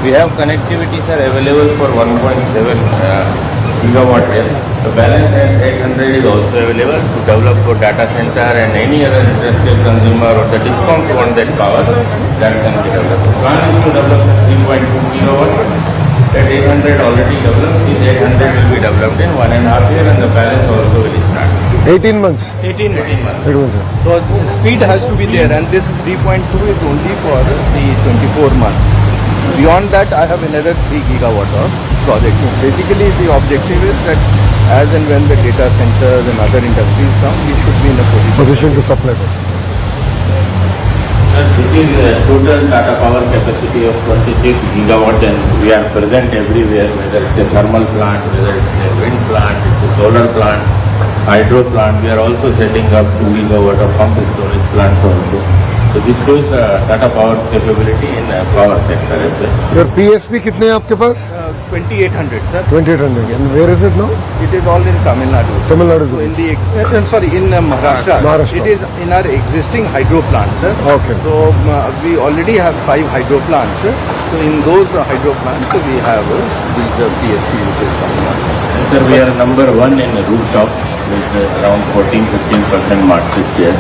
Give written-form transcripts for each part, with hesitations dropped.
We have connectivity, sir, available for 1.7 gigawatt here. The balance at 800 is also available to develop for data center and any other industrial consumer or the discoms want that power, that can be developed. Plan is to develop 3.2 gigawatt. That 800 already developed. This 800 will be developed in 1.5 years and the balance also will start. 18 months. 18 months. 18 months. So speed has to be there, and this 3.2 is only for the 24 months. Beyond that, I have another 3 gigawatt of project. Basically, the objective is that as and when the data centers and other industries come, we should be in a Position to supply that. This is a total Tata Power capacity of 26 gigawatt and we are present everywhere, whether it's a thermal plant, whether it's a wind plant, it's a solar plant, hydro plant. We are also setting up 2 gigawatt of pump storage plants also. So this shows Tata Power capability in power sector as well. Your PSP कितने हैं आपके पास? 2800, sir. 2800. And where is it now? It is all in Tamil Nadu. Tamil Nadu. So in the Maharashtra. Maharashtra. It is in our existing hydro plants, sir. Okay. So we already have 5 hydro plants, sir. So in those hydro plants we have these PSP which is coming up. And sir, we are number 1 in rooftop with around 14-15% market share.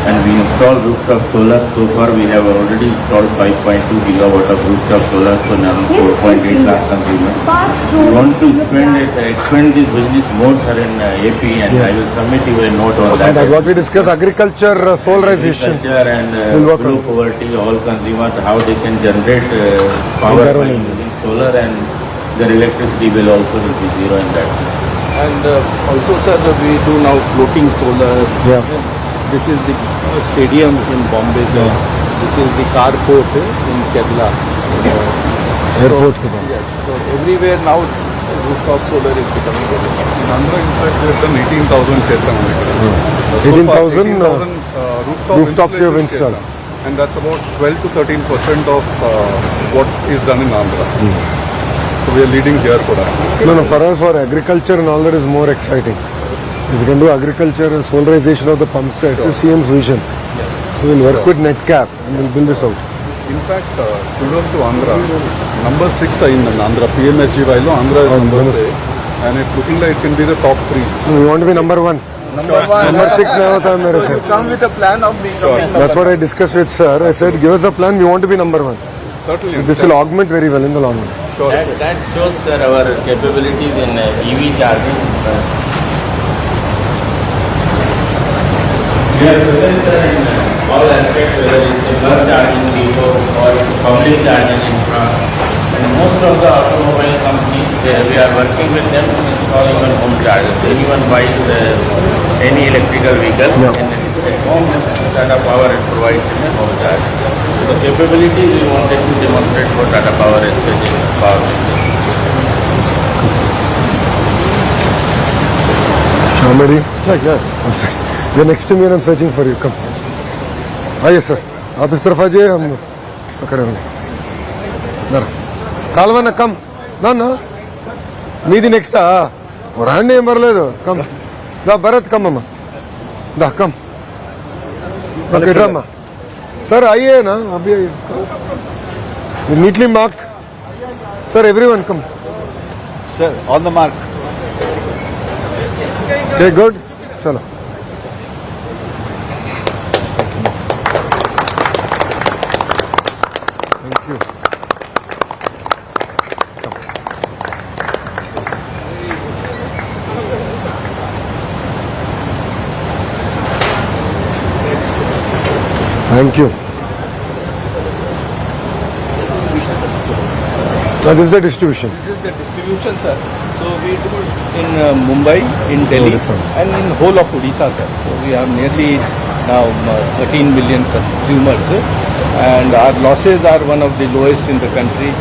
And we install rooftop solar. So far we have already installed 5.2 gigawatt of rooftop solar, so now 4.8 lakh consumers. We want to expand this business more, sir, in AP, and I will submit you a note on that. And what we discuss, agriculture, solarization. Agriculture and We'll work below on poverty, all consumers, how they can generate power their by own using solar, and their electricity bill also will be zero in that. And also, sir, we do now floating solar. Yeah. This is the stadium in Bombay, sir. This is the carport in Kerala. Airport के पास. So everywhere now rooftop solar is becoming very much. In Andhra, in fact, we have done 18,000 చేసాము ఇక్కడ. 18,000 rooftops you have installed. And that's about 12 to 13% of what is done in Andhra. So we are leading here for that. No, for us, for agriculture and all that is more exciting. If we can do agriculture and solarization of the pump sets, it's CM's vision. So we'll work with Netcap and we'll build this out. In fact, kudos to Andhra. Number 6 అయింది Andhra. PMSGYలో Andhra is number 6. And it's looking like it can be the top 3. We want to be number 1. Number 1. Number 6 नहीं होता है मेरे से. Come with a plan of becoming number That's what I discussed with sir. I said, give us a plan. We want to be number 1. Certainly. This will augment very well in the long run. Sure. That shows, sir, our capabilities in EV charging. We are present, sir, in all aspects, whether it's a bus charging depot or it's public charging infra. And most of the automobile companies, we are working with them to install even home chargers. Anyone buys any electrical vehicle, and at home, Tata Power provides in a home charge. So the capabilities we wanted to demonstrate for Tata Power, especially in the power business. Shamari? Yeah. You're next to me and I'm searching for you. Come. Aye, sir. आप इस तरफ आ जाइए हम खड़े होंगे. जरा. కాల్వన come. నా మీది నెక్స్ట్ రాండి ఏం పర్లేదు. కమ్. దా భరత్ కమ్ అమ్మా. దా కమ్. Okay drama. सर आइए ना अभी आइए. Neatly marked. Sir, everyone come. Sir, on the mark. Okay, good. चलो. Thank you. Thank you. This is the distribution. This is the distribution, sir. So we do it in Mumbai, in Delhi, Odisha. and in whole of Odisha, sir. So we have nearly now 13 million consumers, and our losses are one of the lowest in the country.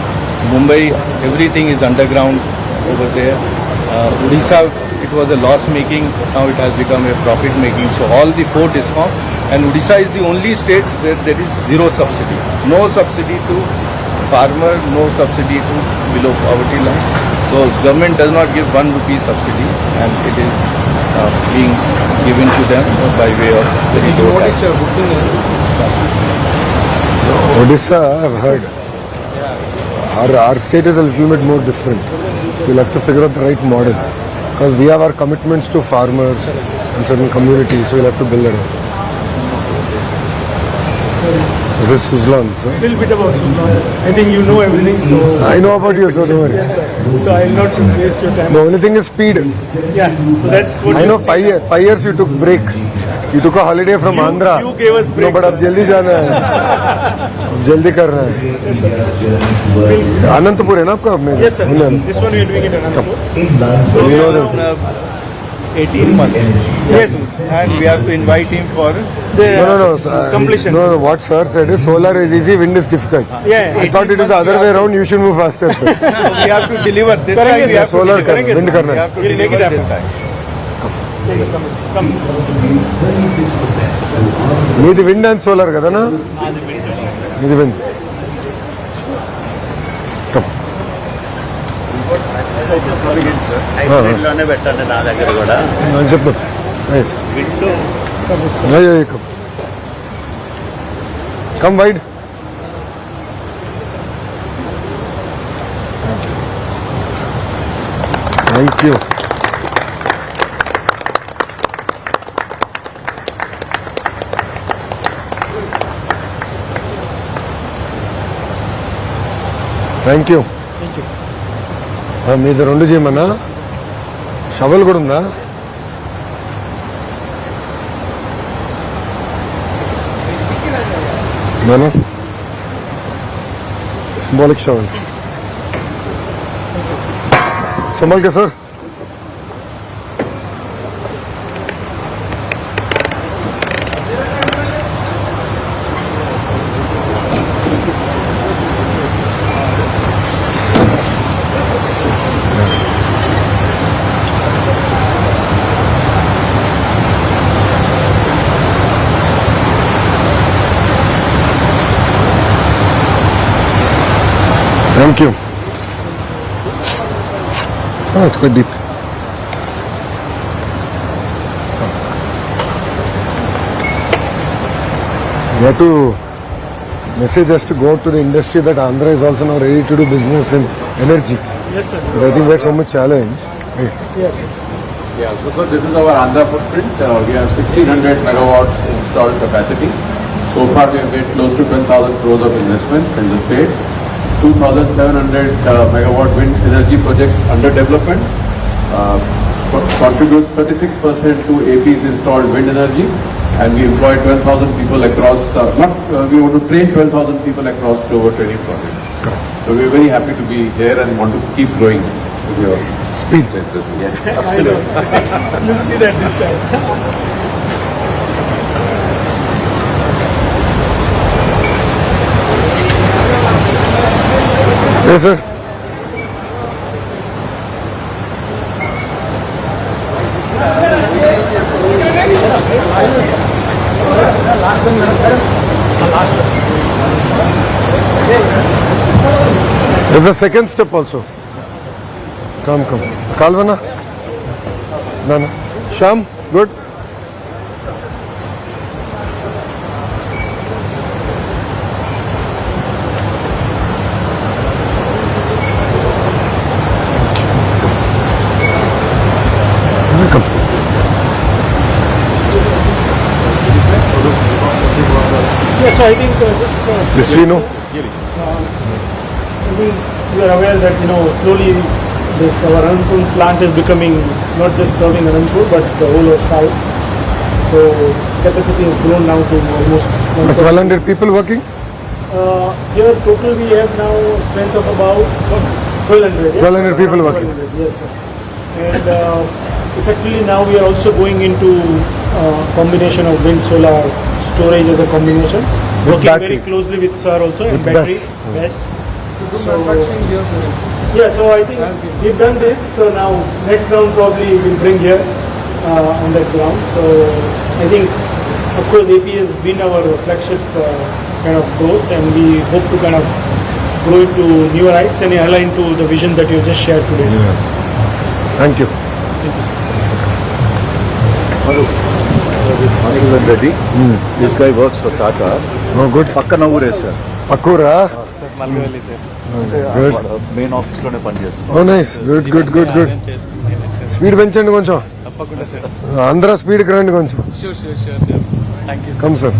Mumbai, everything is underground over there. Odisha, it was a loss making, now it has become a profit making. So all the 4 DISCOM, and Odisha is the only state where there is zero subsidy. No subsidy to farmer, no subsidy to below poverty line. So government does not give 1 rupee subsidy, and it is being given to them by way of very low tax. Odisha, I've heard. Our state is a little bit more different. So we'll have to figure out the right model. Because we have our commitments to farmers and certain communities, so we'll have to build it up. This is Suzlon, sir. A little bit about Suzlon. I think you know everything, so I know about you, so don't worry. yes, sir. So I'll not waste your time. The only thing is speed. Yeah, so that's what I know 5 years. 5 years you took break. You took a holiday from Andhra. you gave us No, break, but sir. अब जल्दी जाना है. अब जल्दी करना है. अनंतपुर है ना आपका अपने? Yes, sir. This one we are doing it Anantapur. So You know we this. are on 18 months. Yes, And we have to invite him for the No. completion. No. What sir said is solar is easy, wind is difficult. Yeah, I thought it is the other way around. You should move faster, sir. we have to deliver this Correct, time. yes, We sir. have to Solar deliver. करना, wind करना We है. have to We'll make it deliver this happen. time. Come. మీది wind and solar కదా నా మీది wind లోనే పెట్టండి నా దగ్గర కూడా చెప్పు nice come wide thank you thank you మీది రెండు చేయమన్నా షవల్ కూడా ఉందా నానా సింబాలిక్ షవల్ संभाल के sir Thank you. Oh, it's quite deep. You have to message us to go out to the industry that Andhra is also now ready to do business in energy. Yes, sir. Because I think we had so much challenge. Right. Yes. Yeah, so this is our Andhra footprint. We have 1600 megawatts installed capacity. So far we have made close to 12,000 crores of investments in the state. 2,700 megawatt wind energy projects under development. Contributes 36% to AP's installed wind energy. And we employ 12,000 people across, we want to train 12,000 people across the over training project. So we are very happy to be here and want to keep growing with your Speed. Yes, I know. absolutely. You'll see that this time. Yes, sir. There's a second step also. Come. Kalvana? No. Sham, good. Welcome. Yeah, so I think just This we know. I think we are aware that slowly this our Anantapur plant is becoming not just serving Anantapur but the whole of South. So capacity has grown now to almost 1200 people working? here total we have now strength of about 1200. Yes? 1200 people Around working. 1200, yes, sir. And effectively now we are also going into combination of wind solar storage as a combination. With Working battery. very closely with SAR also and With battery. BESS. Yes. Yeah, so I think we've done this. So now next round probably we'll bring here on that ground. So I think of course AP has been our flagship kind of growth and we hope to kind of grow it to newer heights and align to the vision that you just shared today. Thank you. Reddy. This guy works for Tata. Oh, good. Pakkana ure sir. Akura? Mallivalli sir. Good. Main ఆఫీస్లోనే పనిచేస్తుంది. Oh nice, good good good good. Speed పెంచండి కొంచెం, తప్పకుండా sir. Andhra స్పీడ్కి రండి కొంచెం. Sure sure sure sir. Thank you. Come sir.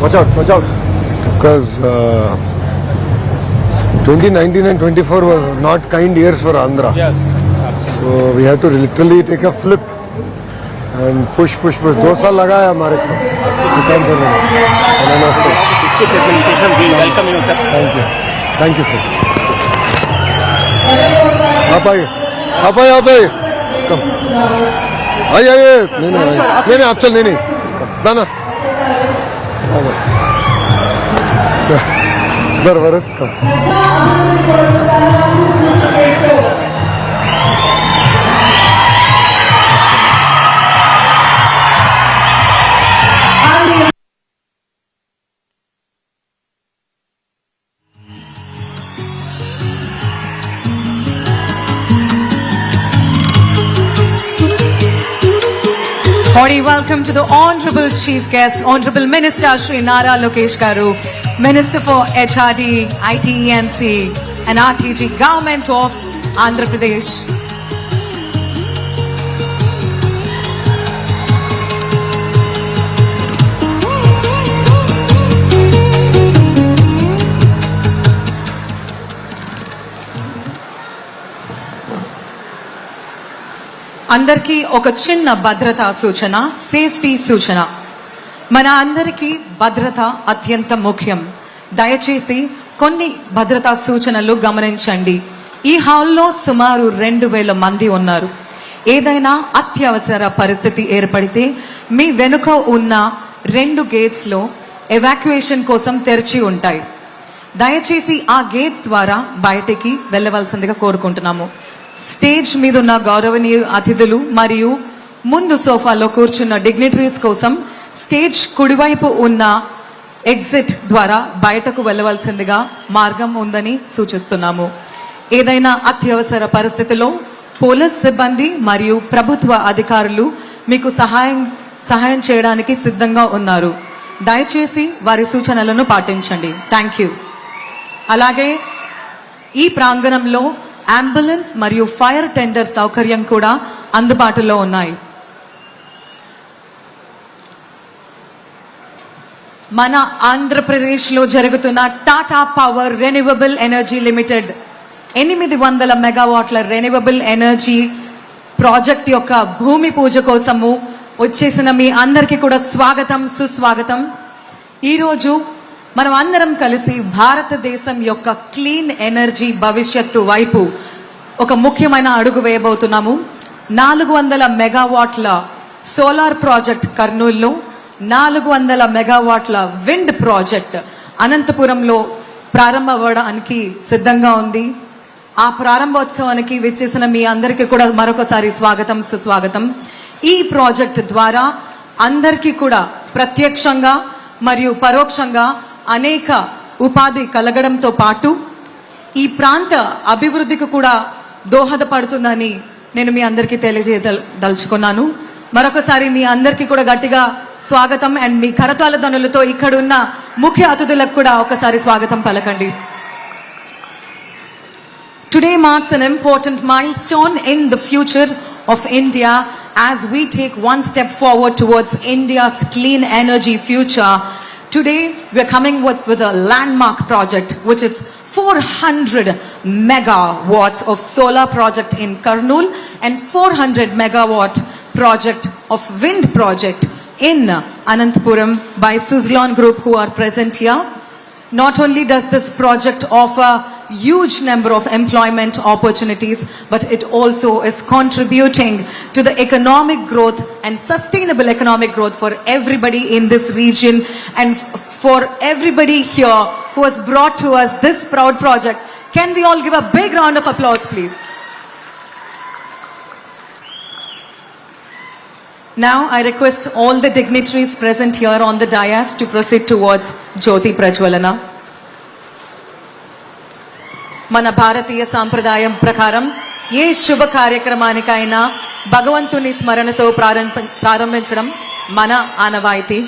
Watch out. Because 2019 and 24 were not kind years for Andhra. Yes. So we had to literally take a flip and push. 2 साल लगा है हमारे को काम करने में. नमस्ते. We welcome you, sir. Thank you sir. आप आइए. कम. आइए. नहीं आप चल. नहीं कम. ना. इधर भरत कम. Hearty welcome to the Honorable Chief Guest, Honorable Minister Shri Nara Lokesh Garu, Minister for HRD, ITENC and RTG, Government of Andhra Pradesh. అందరికీ ఒక చిన్న భద్రతా సూచన, సేఫ్టీ సూచన. మన అందరికీ భద్రత అత్యంత ముఖ్యం. దయచేసి కొన్ని భద్రతా సూచనలు గమనించండి. ఈ హాల్లో సుమారు 2000 మంది ఉన్నారు. ఏదైనా అత్యవసర పరిస్థితి ఏర్పడితే మీ వెనుక ఉన్న 2 గేట్స్ లో ఎవాక్యుయేషన్ కోసం తెరిచి ఉంటాయి. దయచేసి ఆ గేట్స్ ద్వారా బయటికి వెళ్ళవలసిందిగా కోరుకుంటున్నాము. స్టేజ్ మీద ఉన్న గౌరవనీయ అతిథులు మరియు ముందు సోఫాలో కూర్చున్న డిగ్నిటరీస్ కోసం స్టేజ్ కుడివైపు ఉన్న ఎగ్జిట్ ద్వారా బయటకు వెళ్ళవలసిందిగా మార్గం ఉందని సూచిస్తున్నాము. ఏదైనా అత్యవసర పరిస్థితిలో పోలీస్ సిబ్బంది మరియు ప్రభుత్వ అధికారులు మీకు సహాయం చేయడానికి సిద్ధంగా ఉన్నారు. దయచేసి వారి సూచనలను పాటించండి. Thank you. అలాగే ఈ ప్రాంగణంలో అంబులెన్స్ మరియు ఫైర్ టెండర్ సౌకర్యం కూడా అందుబాటులో ఉన్నాయి. మన ఆంధ్రప్రదేశ్లో జరుగుతున్న Tata power renewable energy limited 800 మెగావాట్ల రెన్యూవబుల్ ఎనర్జీ ప్రాజెక్ట్ యొక్క భూమి పూజ కోసము వచ్చేసిన మీ అందరికీ కూడా స్వాగతం, సుస్వాగతం. ఈరోజు మనం అందరం కలిసి భారతదేశం యొక్క క్లీన్ ఎనర్జీ భవిష్యత్తు వైపు ఒక ముఖ్యమైన అడుగు వేయబోతున్నాము. 400 మెగావాట్ల సోలార్ ప్రాజెక్ట్ కర్నూలులో, 400 మెగావాట్ల విండ్ ప్రాజెక్ట్ అనంతపురంలో ప్రారంభమవడానికి సిద్ధంగా ఉంది. ఆ ప్రారంభోత్సవానికి విచ్చేసిన మీ అందరికీ కూడా మరొకసారి స్వాగతం, సుస్వాగతం. ఈ ప్రాజెక్ట్ ద్వారా అందరికీ కూడా ప్రత్యక్షంగా మరియు పరోక్షంగా అనేక ఉపాధి కలగడంతో పాటు ఈ ప్రాంత అభివృద్ధికి కూడా దోహదపడుతుందని నేను మీ అందరికీ తెలియజేయదలుచుకున్నాను. మరొకసారి మీ అందరికీ కూడా గట్టిగా స్వాగతం. అండ్ మీ కరతాళ ధ్వనులతో ఇక్కడున్న ముఖ్య అతిథులకు కూడా ఒకసారి స్వాగతం పలకండి. Today marks an important milestone in the future of India as we take one step forward towards India's clean energy future. Today we are coming with a landmark project which is 400 megawatts of solar project in Kurnool and 400 megawatt project of wind project in Anantapuram by Suzlon Group who are present here. Not only does this project offer huge number of employment opportunities, but it also is contributing to the economic growth and sustainable economic growth for everybody in this region and for everybody here who has brought to us this proud project. Can we all give a big round of applause, please? Now I request all the dignitaries present here on the dais to proceed towards Jyoti Prajwalana. మన భారతీయ సాంప్రదాయం ప్రకారం ఏ శుభ కార్యక్రమానికైనా భగవంతుని స్మరణతో ప్రారంభించడం మన ఆనవాయితీ.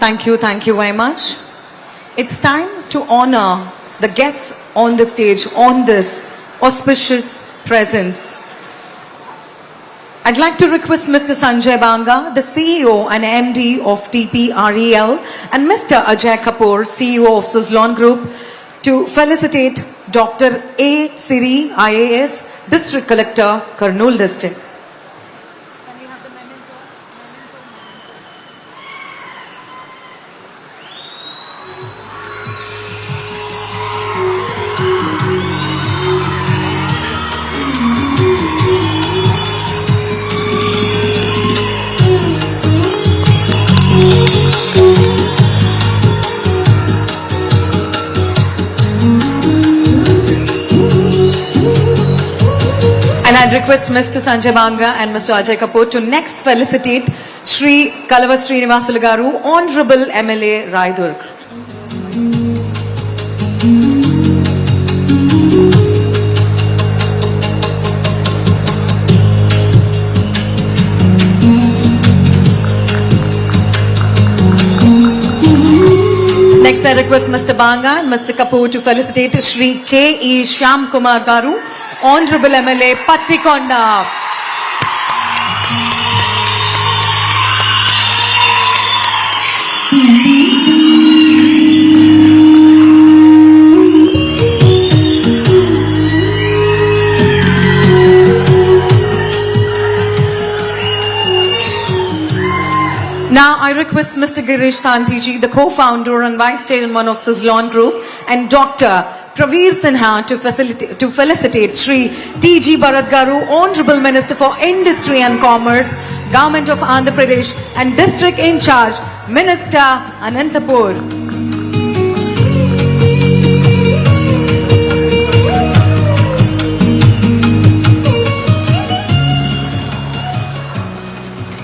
Thank you very much. It's time to honor the guests on the stage on this auspicious presence. I'd like to request Mr. Sanjay Banga, the CEO and MD of TPREL, and Mr. Ajay Kapoor, CEO of Suzlon Group, to felicitate Dr. A. Siri, IAS, District Collector, Kurnool District. And I'd request Mr. Sanjay Banga and Mr. Ajay Kapoor to next felicitate Shri Kalava Srinivasulu Garu, Honorable MLA Raidurg. Next, I request Mr. Banga and Mr. Kapoor to felicitate Shri K.E. Shyam Kumar Garu, Honorable MLA Pattikonda. Now I request Mr. Girish Tantiji, the co-founder and vice chairman of Suzlon Group, and Dr. Praveer Sinha to felicitate Shri T.G. Bharat Garu, Honorable Minister for Industry and Commerce, Government of Andhra Pradesh, and District in Charge, Minister Anantapur.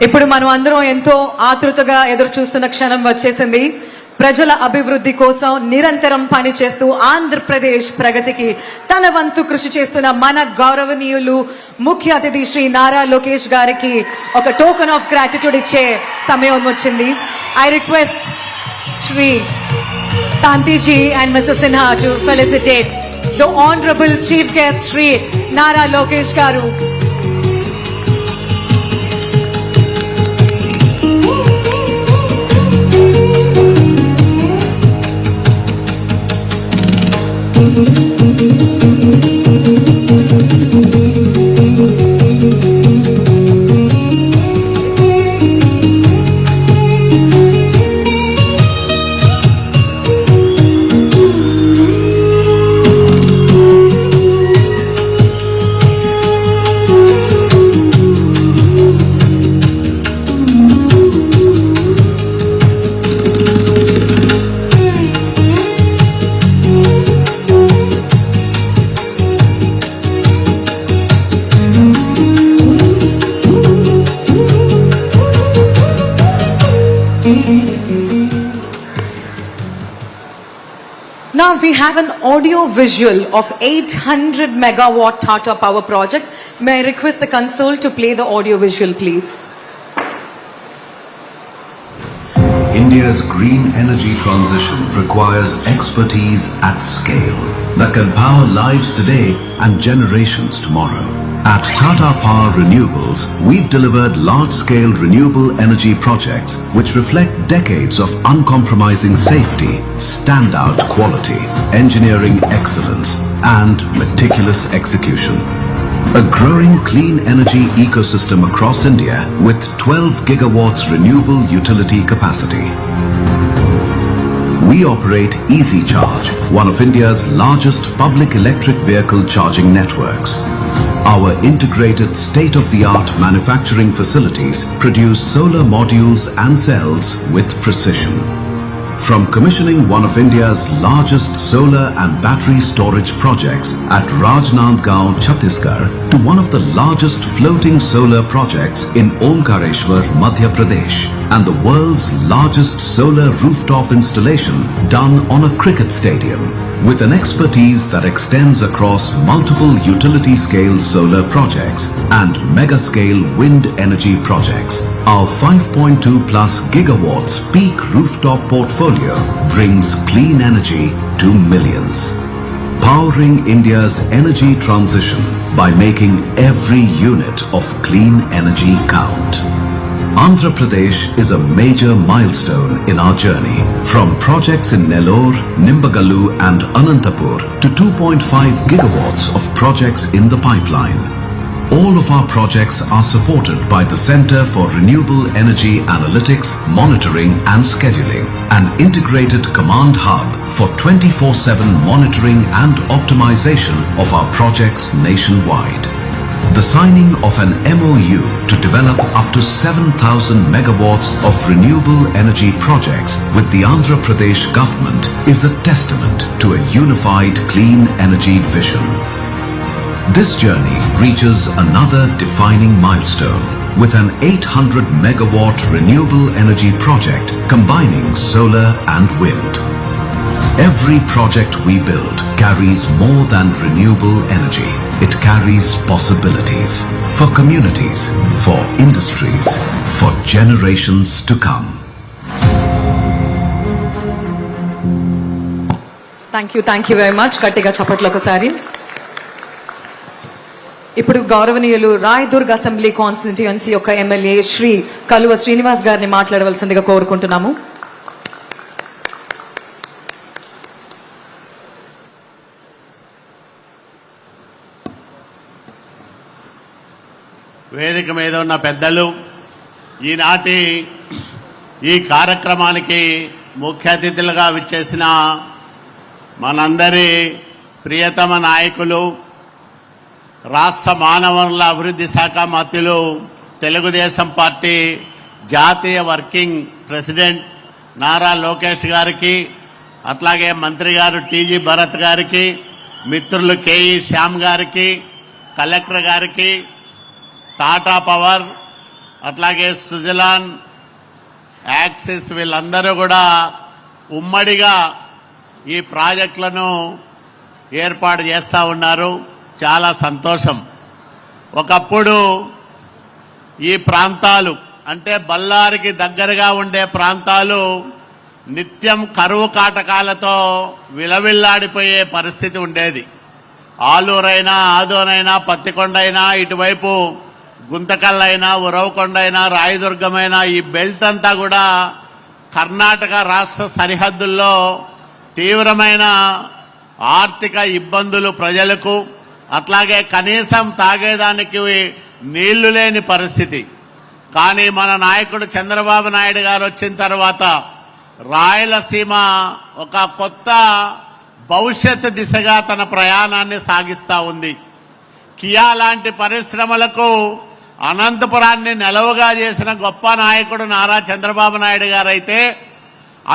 ఇప్పుడు మనం అందరం ఎంతో ఆతృతగా ఎదురు చూస్తున్న క్షణం వచ్చేసింది. ప్రజల అభివృద్ధి కోసం నిరంతరం పనిచేస్తూ ఆంధ్రప్రదేశ్ ప్రగతికి తన వంతు కృషి చేస్తున్న మన గౌరవనీయులు ముఖ్య అతిథి శ్రీ నారా లోకేష్ గారికి ఒక టోకెన్ ఆఫ్ గ్రాటిట్యూడ్ ఇచ్చే సమయం వచ్చింది. I request Shri Tantiji and mister Sinha to felicitate the honourable chief guest Shri Nara Lokesh గారు. Now we have an audio visual of 800 megawatt Tata Power project. May I request the console to play the audio visual, please? India's green energy transition requires expertise at scale that can power lives today and generations tomorrow. At Tata Power Renewables, we've delivered large-scale renewable energy projects which reflect decades of uncompromising safety, standout quality, engineering excellence, and meticulous execution. A growing clean energy ecosystem across India with 12 gigawatts renewable utility capacity. We operate Easy Charge, one of India's largest public electric vehicle charging networks. Our integrated state-of-the-art manufacturing facilities produce solar modules and cells with precision. From commissioning one of India's largest solar and battery storage projects at Rajnandgaon, Chhattisgarh, to one of the largest floating solar projects in Omkareshwar, Madhya Pradesh, and the world's largest solar rooftop installation done on a cricket stadium, with an expertise that extends across multiple utility-scale solar projects and mega-scale wind energy projects. Our 5.2 plus gigawatts peak rooftop portfolio brings clean energy to millions, powering India's energy transition by making every unit of clean energy count. Andhra Pradesh is a major milestone in our journey, from projects in Nellore, Nimbagallu and Anantapur to 2.5 gigawatts of projects in the pipeline. All of our projects are supported by the Center for Renewable Energy Analytics, Monitoring and Scheduling, an integrated command hub for 24/7 monitoring and optimization of our projects nationwide. The signing of an MOU to develop up to 7,000 megawatts of renewable energy projects with the Andhra Pradesh government is a testament to a unified clean energy vision. This journey reaches another defining milestone with an 800 megawatt renewable energy project combining solar and wind. Every project we build carries more than renewable energy. It carries possibilities for communities, for industries, for generations to come. Thank you very much. గట్టిగా చప్పట్లు ఒకసారి. ఇప్పుడు గౌరవనీయులు Rayadurg assembly constituency యొక్క MLA Shri కలువ శ్రీనివాస్ గారిని మాట్లాడవలసిందిగా కోరుకుంటున్నాము. వేదిక మీద ఉన్న పెద్దలు, ఈనాటి ఈ కార్యక్రమానికి ముఖ్య అతిథులుగా విచ్చేసిన మనందరి ప్రియతమ నాయకులు, రాష్ట్ర మానవ వనరుల అభివృద్ధి శాఖ మంత్రులు, తెలుగుదేశం పార్టీ జాతీయ వర్కింగ్ ప్రెసిడెంట్ నారా లోకేష్ గారికి, అట్లాగే మంత్రి గారు టీజీ భరత్ గారికి, మిత్రులు కేఈ శ్యామ్ గారికి, కలెక్టర్ గారికి, టాటా పవర్, అట్లాగే సుజలాన్, యాక్సిస్ వీళ్ళందరూ కూడా ఉమ్మడిగా ఈ ప్రాజెక్టులను ఏర్పాటు చేస్తూ ఉన్నారు. చాలా సంతోషం. ఒకప్పుడు ఈ ప్రాంతాలు అంటే బళ్ళారికి దగ్గరగా ఉండే ప్రాంతాలు నిత్యం కరువు కాటకాలతో విలవిల్లాడిపోయే పరిస్థితి ఉండేది. ఆలూరైనా, ఆదోనైనా, పత్తికొండ అయినా, ఇటువైపు గుంతకల్లైనా, ఉరవకొండ అయినా, రాయదుర్గమైనా ఈ బెల్ట్ అంతా కూడా కర్ణాటక రాష్ట్ర సరిహద్దుల్లో తీవ్రమైన ఆర్థిక ఇబ్బందులు ప్రజలకు, అట్లాగే కనీసం తాగేదానికి నీళ్లు లేని పరిస్థితి. కానీ మన నాయకుడు చంద్రబాబు నాయుడు గారు వచ్చిన తర్వాత రాయలసీమ ఒక కొత్త భవిష్యత్తు దిశగా తన ప్రయాణాన్ని సాగిస్తూ ఉంది. కియా లాంటి పరిశ్రమలకు అనంతపురాన్ని నెలవుగా చేసిన గొప్ప నాయకుడు నారా చంద్రబాబు నాయుడు గారైతే,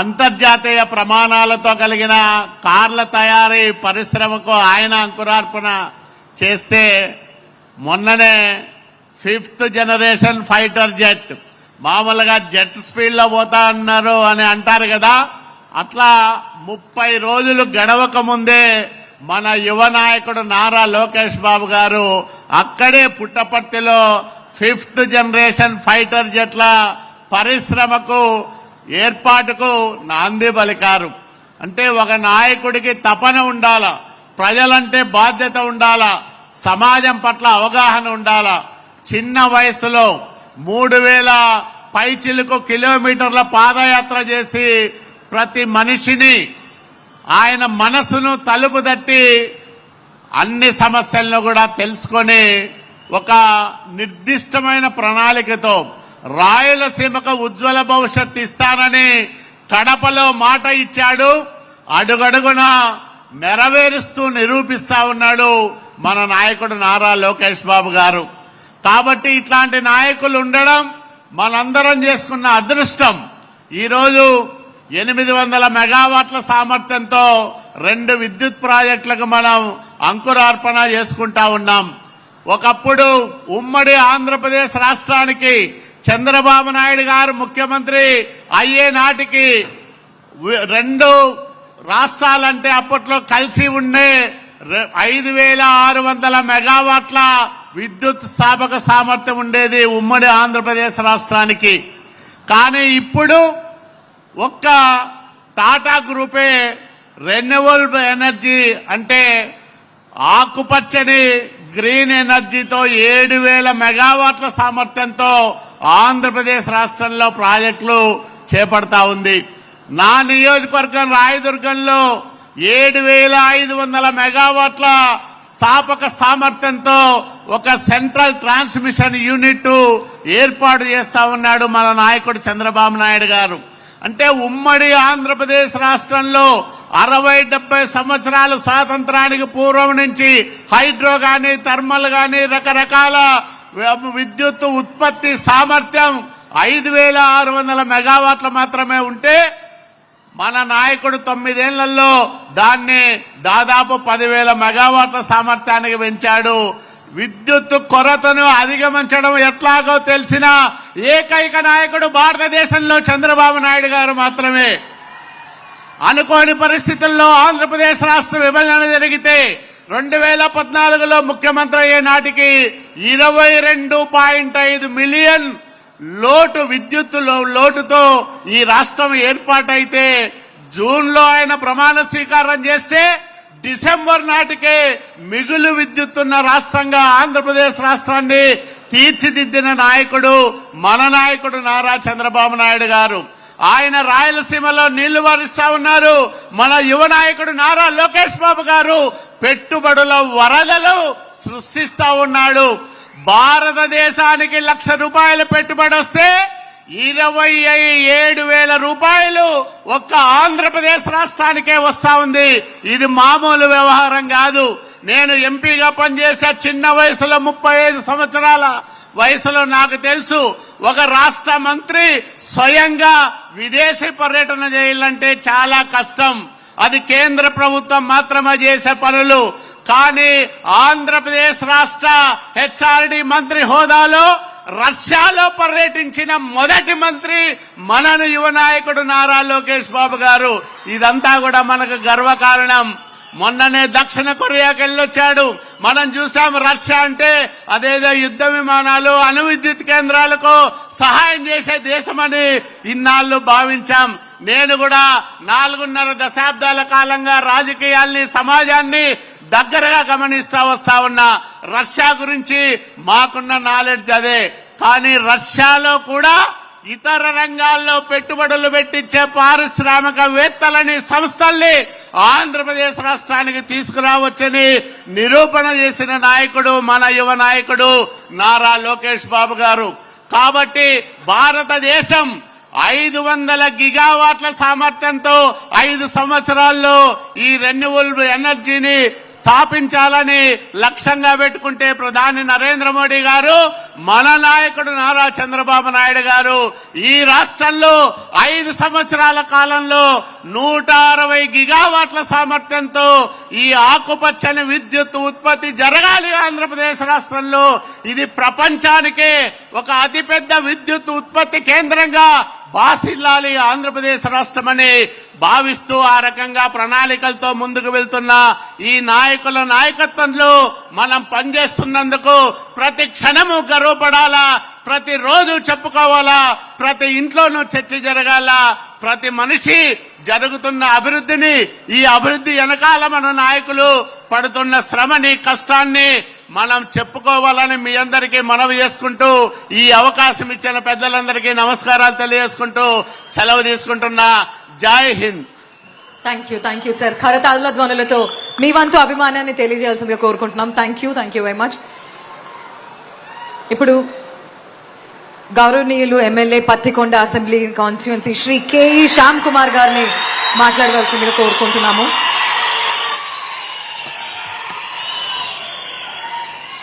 అంతర్జాతీయ ప్రమాణాలతో కలిగిన కార్ల తయారీ పరిశ్రమకు ఆయన అంకురార్పణ చేస్తే, మొన్ననే 5th జనరేషన్ ఫైటర్ జెట్ మామూలుగా జెట్ స్పీడ్లో పోతా అన్నారు అని అంటారు కదా, అట్లా 30 రోజులు గడవక ముందే మన యువ నాయకుడు నారా లోకేష్ బాబు గారు అక్కడే పుట్టపర్తిలో 5th జనరేషన్ ఫైటర్ జెట్ల పరిశ్రమకు ఏర్పాటుకు నాంది పలికారు. అంటే ఒక నాయకుడికి తపన ఉండాలా, ప్రజలంటే బాధ్యత ఉండాలా, సమాజం పట్ల అవగాహన ఉండాలా. చిన్న వయసులో 3000 పైచిలుకు కిలోమీటర్ల పాదయాత్ర చేసి ప్రతి మనిషిని ఆయన మనసును తలుపు తట్టి అన్ని సమస్యలను కూడా తెలుసుకొని ఒక నిర్దిష్టమైన ప్రణాళికతో రాయలసీమకు ఉజ్వల భవిష్యత్తు ఇస్తానని కడపలో మాట ఇచ్చాడు. అడుగడుగున నెరవేరుస్తూ నిరూపిస్తా ఉన్నాడు మన నాయకుడు నారా లోకేష్ బాబు గారు. కాబట్టి ఇట్లాంటి నాయకులు ఉండడం మనందరం చేసుకున్న అదృష్టం. ఈరోజు 800 మెగావాట్ల సామర్థ్యంతో 2 విద్యుత్ ప్రాజెక్టులకు మనం అంకురార్పణ చేసుకుంటా ఉన్నాం. ఒకప్పుడు ఉమ్మడి ఆంధ్రప్రదేశ్ రాష్ట్రానికి చంద్రబాబు నాయుడు గారు ముఖ్యమంత్రి అయ్యే నాటికి 2 రాష్ట్రాలంటే అప్పట్లో కలిసి ఉండే 5600 మెగావాట్ల విద్యుత్ స్థాపక సామర్థ్యం ఉండేది ఉమ్మడి ఆంధ్రప్రదేశ్ రాష్ట్రానికి. కానీ ఇప్పుడు ఒక్క టాటా గ్రూపే రెన్యూవబుల్ ఎనర్జీ అంటే ఆకుపచ్చని గ్రీన్ ఎనర్జీతో 7000 మెగావాట్ల సామర్థ్యంతో ఆంధ్రప్రదేశ్ రాష్ట్రంలో ప్రాజెక్టులు చేపడతా ఉంది. నా నియోజకవర్గం రాయదుర్గంలో 7500 మెగావాట్ల స్థాపక సామర్థ్యంతో ఒక సెంట్రల్ ట్రాన్స్మిషన్ యూనిట్ ఏర్పాటు చేస్తా ఉన్నాడు మన నాయకుడు చంద్రబాబు నాయుడు గారు. అంటే ఉమ్మడి ఆంధ్రప్రదేశ్ రాష్ట్రంలో 60-70 సంవత్సరాలు స్వాతంత్రానికి పూర్వం నుంచి హైడ్రో గాని థర్మల్ గాని రకరకాల విద్యుత్ ఉత్పత్తి సామర్థ్యం 5600 మెగావాట్లు మాత్రమే ఉంటే మన నాయకుడు 9 ఏళ్లలో దాన్ని దాదాపు 10,000 మెగావాట్ల సామర్థ్యానికి పెంచాడు. విద్యుత్ కొరతను అధిగమించడం ఎట్లాగో తెలిసిన ఏకైక నాయకుడు భారతదేశంలో చంద్రబాబు నాయుడు గారు మాత్రమే. అనుకోని పరిస్థితుల్లో ఆంధ్రప్రదేశ్ రాష్ట్ర విభజన జరిగితే 2014లో ముఖ్యమంత్రి అయ్యే నాటికి 22.5 మిలియన్ లోటు విద్యుత్ లోటుతో ఈ రాష్ట్రం ఏర్పాటైతే జూన్లో ఆయన ప్రమాణ స్వీకారం చేస్తే డిసెంబర్ నాటికే మిగులు విద్యుత్తున్న రాష్ట్రంగా ఆంధ్రప్రదేశ్ రాష్ట్రాన్ని తీర్చిదిద్దిన నాయకుడు మన నాయకుడు నారా చంద్రబాబు నాయుడు గారు. ఆయన రాయలసీమలో నీళ్లు వారిస్తా ఉన్నారు. మన యువ నాయకుడు నారా లోకేష్ బాబు గారు పెట్టుబడుల వరదలు సృష్టిస్తా ఉన్నాడు. భారతదేశానికి ₹1,00,000 పెట్టుబడి వస్తే 27,000 రూపాయలు ఒక్క ఆంధ్రప్రదేశ్ రాష్ట్రానికే వస్తా ఉంది. ఇది మామూలు వ్యవహారం కాదు. నేను ఎంపీగా పనిచేసే చిన్న వయసులో 35 సంవత్సరాల వయసులో నాకు తెలుసు ఒక రాష్ట్ర మంత్రి స్వయంగా విదేశీ పర్యటన చేయాలంటే చాలా కష్టం. అది కేంద్ర ప్రభుత్వం మాత్రమే చేసే పనులు. కానీ ఆంధ్రప్రదేశ్ రాష్ట్ర హెచ్ఆర్డి మంత్రి హోదాలో రష్యాలో పర్యటించిన మొదటి మంత్రి మన యువ నాయకుడు నారా లోకేష్ బాబు గారు. ఇదంతా కూడా మనకు గర్వకారణం. మొన్ననే దక్షిణ కొరియాకి వెళ్ళొచ్చాడు. మనం చూసాం రష్యా అంటే అదేదో యుద్ధ విమానాలు అణు విద్యుత్ కేంద్రాలకు సహాయం చేసే దేశమని ఇన్నాళ్లు భావించాం. నేను కూడా 4.5 దశాబ్దాల కాలంగా రాజకీయాల్ని సమాజాన్ని దగ్గరగా గమనిస్తా వస్తా ఉన్నా. రష్యా గురించి మాకున్న నాలెడ్జ్ అదే. కానీ రష్యాలో కూడా ఇతర రంగాల్లో పెట్టుబడులు పెట్టించే పారిశ్రామికవేత్తలని సంస్థల్ని ఆంధ్రప్రదేశ్ రాష్ట్రానికి తీసుకురావచ్చని నిరూపణ చేసిన నాయకుడు మన యువ నాయకుడు నారా లోకేష్ బాబు గారు. కాబట్టి భారతదేశం 500 గిగావాట్ల సామర్థ్యంతో 5 సంవత్సరాల్లో ఈ రెన్యూవబుల్ ఎనర్జీని స్థాపించాలని లక్ష్యంగా పెట్టుకుంటే ప్రధాని నరేంద్ర మోడీ గారు, మన నాయకుడు నారా చంద్రబాబు నాయుడు గారు ఈ రాష్ట్రంలో 5 సంవత్సరాల కాలంలో 160 గిగావాట్ల సామర్థ్యంతో ఈ ఆకుపచ్చని విద్యుత్ ఉత్పత్తి జరగాలి ఆంధ్రప్రదేశ్ రాష్ట్రంలో. ఇది ప్రపంచానికే ఒక అతిపెద్ద విద్యుత్ ఉత్పత్తి కేంద్రంగా బాసిల్లాలి ఆంధ్రప్రదేశ్ రాష్ట్రమని భావిస్తూ ఆ రకంగా ప్రణాళికలతో ముందుకు వెళ్తున్న ఈ నాయకుల నాయకత్వంలో మనం పనిచేస్తున్నందుకు ప్రతి క్షణము గర్వపడాలా, ప్రతిరోజు చెప్పుకోవాలా, ప్రతి ఇంట్లోనూ చర్చ జరగాల. ప్రతి మనిషి జరుగుతున్న అభివృద్ధిని, ఈ అభివృద్ధి వెనకాల మన నాయకులు పడుతున్న శ్రమని, కష్టాన్ని మనం చెప్పుకోవాలని మీ అందరికీ మనవి చేసుకుంటూ ఈ అవకాశం ఇచ్చిన పెద్దలందరికీ నమస్కారాలు తెలియజేసుకుంటూ సెలవు తీసుకుంటున్నా. Jai Hind. Thank you sir. కరతాళ ధ్వనులతో మీ వంతు అభిమానాన్ని తెలియజేయాల్సిందిగా కోరుకుంటున్నాం. Thank you very much. ఇప్పుడు గౌరవనీయులు MLA Pattikonda assembly constituency Shri K E Shyam Kumar గారిని మాట్లాడవలసిందిగా కోరుకుంటున్నాము.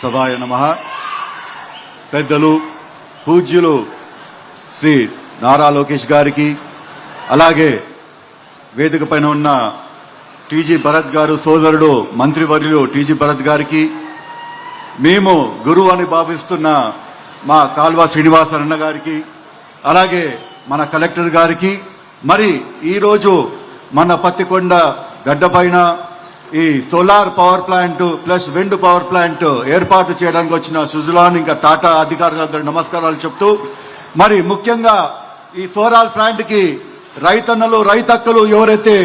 సభాయ నమః. పెద్దలు పూజ్యులు శ్రీ నారా లోకేష్ గారికి, అలాగే వేదిక పైన ఉన్న టీజీ భరత్ గారు సోదరుడు మంత్రివర్యులు టీజీ భరత్ గారికి, మేము గురువు అని భావిస్తున్న మా కాల్వ శ్రీనివాసరన్న గారికి, అలాగే మన కలెక్టర్ గారికి, మరి ఈరోజు మన పత్తికొండ గడ్డపైన ఈ solar power plant plus wind power plant ఏర్పాటు చేయడానికి వచ్చిన సుజలాన్ ఇంకా టాటా అధికారులందరూ నమస్కారాలు చెప్తూ, మరి ముఖ్యంగా ఈ సోలార్ ప్లాంట్ కి రైతన్నలు రైతక్కలు ఎవరైతే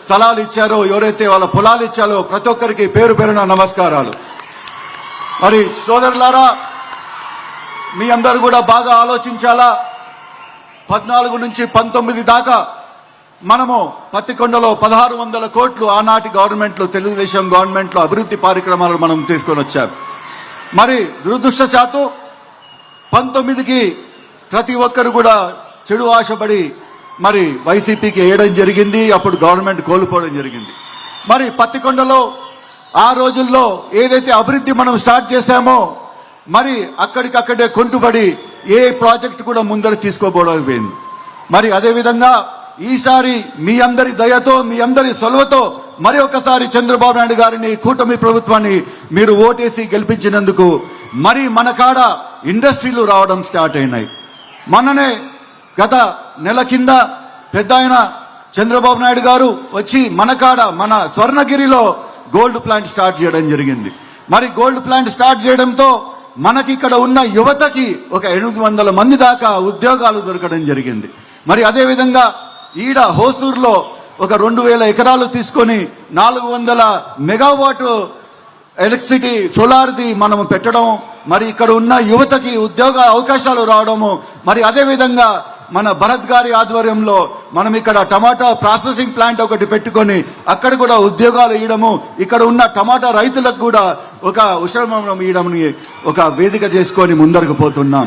స్థలాలు ఇచ్చారో, ఎవరైతే వాళ్ళ పొలాలు ఇచ్చారో ప్రతి ఒక్కరికి పేరు పేరున నమస్కారాలు. మరి సోదరులారా, మీ అందరూ కూడా బాగా ఆలోచించాలా. 14 నుంచి 19 దాకా మనము పత్తికొండలో 1600 కోట్లు ఆనాటి గవర్నమెంట్ లో, తెలుగుదేశం గవర్నమెంట్ లో అభివృద్ధి కార్యక్రమాలు మనం తీసుకొని వచ్చాం. మరి దురదృష్టశాత్తు 19కి ప్రతి ఒక్కరు కూడా చెడు ఆశపడి మరి వైసీపీకి వేయడం జరిగింది. అప్పుడు గవర్నమెంట్ కోల్పోవడం జరిగింది. మరి పత్తికొండలో ఆ రోజుల్లో ఏదైతే అభివృద్ధి మనం స్టార్ట్ చేశామో, మరి అక్కడికక్కడే కొంటుబడి ఏ ప్రాజెక్ట్ కూడా ముందర తీసుకోబోవడం పోయింది. మరి అదేవిధంగా ఈసారి మీ అందరి దయతో, మీ అందరి సొలవతో మరి ఒకసారి చంద్రబాబు నాయుడు గారిని, కూటమి ప్రభుత్వాన్ని మీరు ఓటేసి గెలిపించినందుకు మరి మన కాడ ఇండస్ట్రీలు రావడం స్టార్ట్ అయినాయి. మననే గత నెల కింద పెద్ద ఆయన చంద్రబాబు నాయుడు గారు వచ్చి మన కాడ మన స్వర్ణగిరిలో గోల్డ్ ప్లాంట్ స్టార్ట్ చేయడం జరిగింది. మరి గోల్డ్ ప్లాంట్ స్టార్ట్ చేయడంతో మనకి ఇక్కడ ఉన్న యువతకి ఒక 800 మంది దాకా ఉద్యోగాలు దొరకడం జరిగింది. మరి అదేవిధంగా ఈడ హోసూరులో ఒక 2000 ఎకరాలు తీసుకొని 400 మెగావాట్ ఎలక్ట్రిసిటీ సోలార్ది మనం పెట్టడం, మరి ఇక్కడ ఉన్న యువతకి ఉద్యోగ అవకాశాలు రావడము, మరి అదేవిధంగా మన భరత్ గారి ఆధ్వర్యంలో మనం ఇక్కడ టమాటా ప్రాసెసింగ్ ప్లాంట్ ఒకటి పెట్టుకొని అక్కడ కూడా ఉద్యోగాలు ఇవ్వడము, ఇక్కడ ఉన్న టమాటా రైతులకు కూడా ఒక ఉషమం ఇవ్వడం ఒక వేదిక చేసుకొని ముందరకు పోతున్నాం.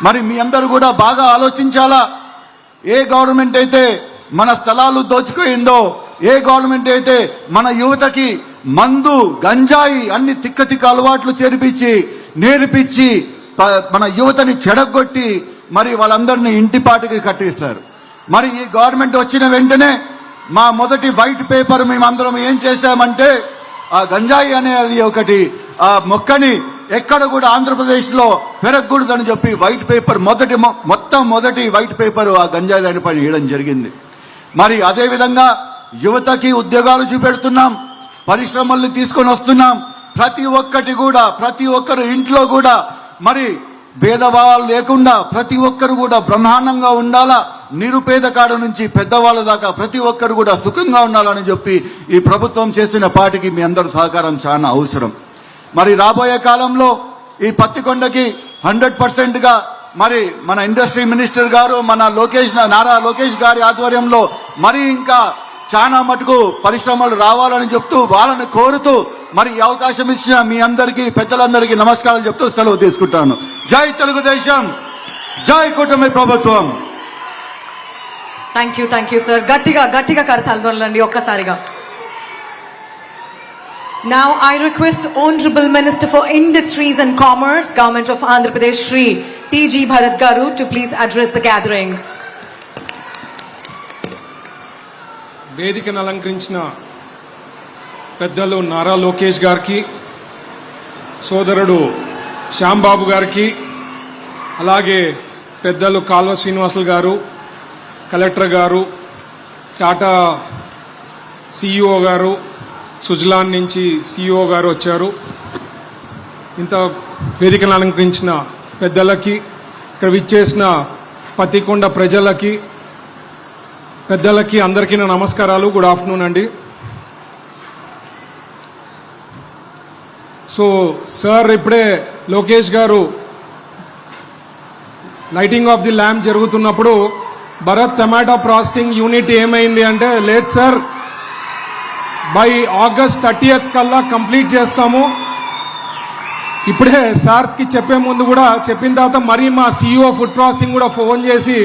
మరి మీ అందరూ కూడా బాగా ఆలోచించాలా. ఏ గవర్నమెంట్ అయితే మన స్థలాలు దోచుకోయిందో, ఏ గవర్నమెంట్ అయితే మన యువతకి మందు గంజాయి అన్ని తిక్క అలవాట్లు నేర్పించి మన యువతని చెడగొట్టి మరి వాళ్ళందరినీ ఇంటిపాటికి కట్టిస్తారు. మరి ఈ గవర్నమెంట్ వచ్చిన వెంటనే మా మొదటి వైట్ పేపర్ మేమందరం ఏం చేశామంటే, ఆ గంజాయి అనేది ఒకటి ఆ మొక్కని ఎక్కడ కూడా ఆంధ్రప్రదేశ్ లో పెరగకూడదని చెప్పి వైట్ పేపర్ మొదటి వైట్ పేపర్ ఆ గంజాయి దానిపైన వేయడం జరిగింది. మరి అదే విధంగా యువతకి ఉద్యోగాలు చూపెడుతున్నాం, పరిశ్రమల్ని తీసుకొని వస్తున్నాం. ప్రతి ఒక్కరు ఇంట్లో కూడా మరి భేదభావాలు లేకుండా ప్రతి ఒక్కరు కూడా బ్రహ్మాండంగా ఉండాలా. నిరుపేద కాడ నుంచి పెద్దవాళ్ళ దాకా ప్రతి ఒక్కరు కూడా సుఖంగా ఉండాలని చెప్పి ఈ ప్రభుత్వం చేసిన పాటికి మీ అందరి సహకారం చాలా అవసరం. మరి రాబోయే కాలంలో ఈ పత్తికొండకి 100% గా మరి మన ఇండస్ట్రీ మినిస్టర్ గారు మన నారా లోకేష్ గారి ఆధ్వర్యంలో మరి ఇంకా చాలా మటుకు పరిశ్రమలు రావాలని చెప్తూ, వాళ్ళని కోరుతూ మరి ఈ అవకాశం ఇచ్చిన మీ అందరికీ పెద్దలందరికీ నమస్కారాలు చెప్తూ సెలవు తీసుకుంటాను. జై తెలుగుదేశం, జై కూటమి ప్రభుత్వం. Thank you sir. గట్టిగా కరతాళండి ఒక్కసారిగా. Now I request Honorable Minister for Industries and Commerce, Government of Andhra Pradesh, Shri T.G. Bharat Garu, to please address the gathering. వేదికను అలంకరించిన పెద్దలు నారా లోకేష్ గారికి, సోదరుడు శ్యాంబాబు గారికి, అలాగే పెద్దలు కాల్వ శ్రీనివాసులు గారు, కలెక్టర్ గారు, టాటా సిఇఓ గారు, సుజలాన్ నుంచి సిఇఓ గారు వచ్చారు. ఇంత వేదికను అలంకరించిన పెద్దలకి, ఇక్కడ విచ్చేసిన పతికొండ ప్రజలకి, పెద్దలకి అందరికీ నా నమస్కారాలు. గుడ్ ఆఫ్టర్నూన్ అండి. సో సార్, ఇప్పుడే లోకేష్ గారు లైటింగ్ ఆఫ్ ది ల్యాంప్ జరుగుతున్నప్పుడు భరత్ టమాటా ప్రాసెసింగ్ యూనిట్ ఏమైంది అంటే, లేదు సార్, బై ఆగస్ట్ 30th కల్లా కంప్లీట్ చేస్తాము. ఇప్పుడే సార్కి చెప్పే ముందు కూడా చెప్పిన తర్వాత మరీ మా సిఇఓ ఫుడ్ ప్రాసెసింగ్ కూడా ఫోన్ చేసి,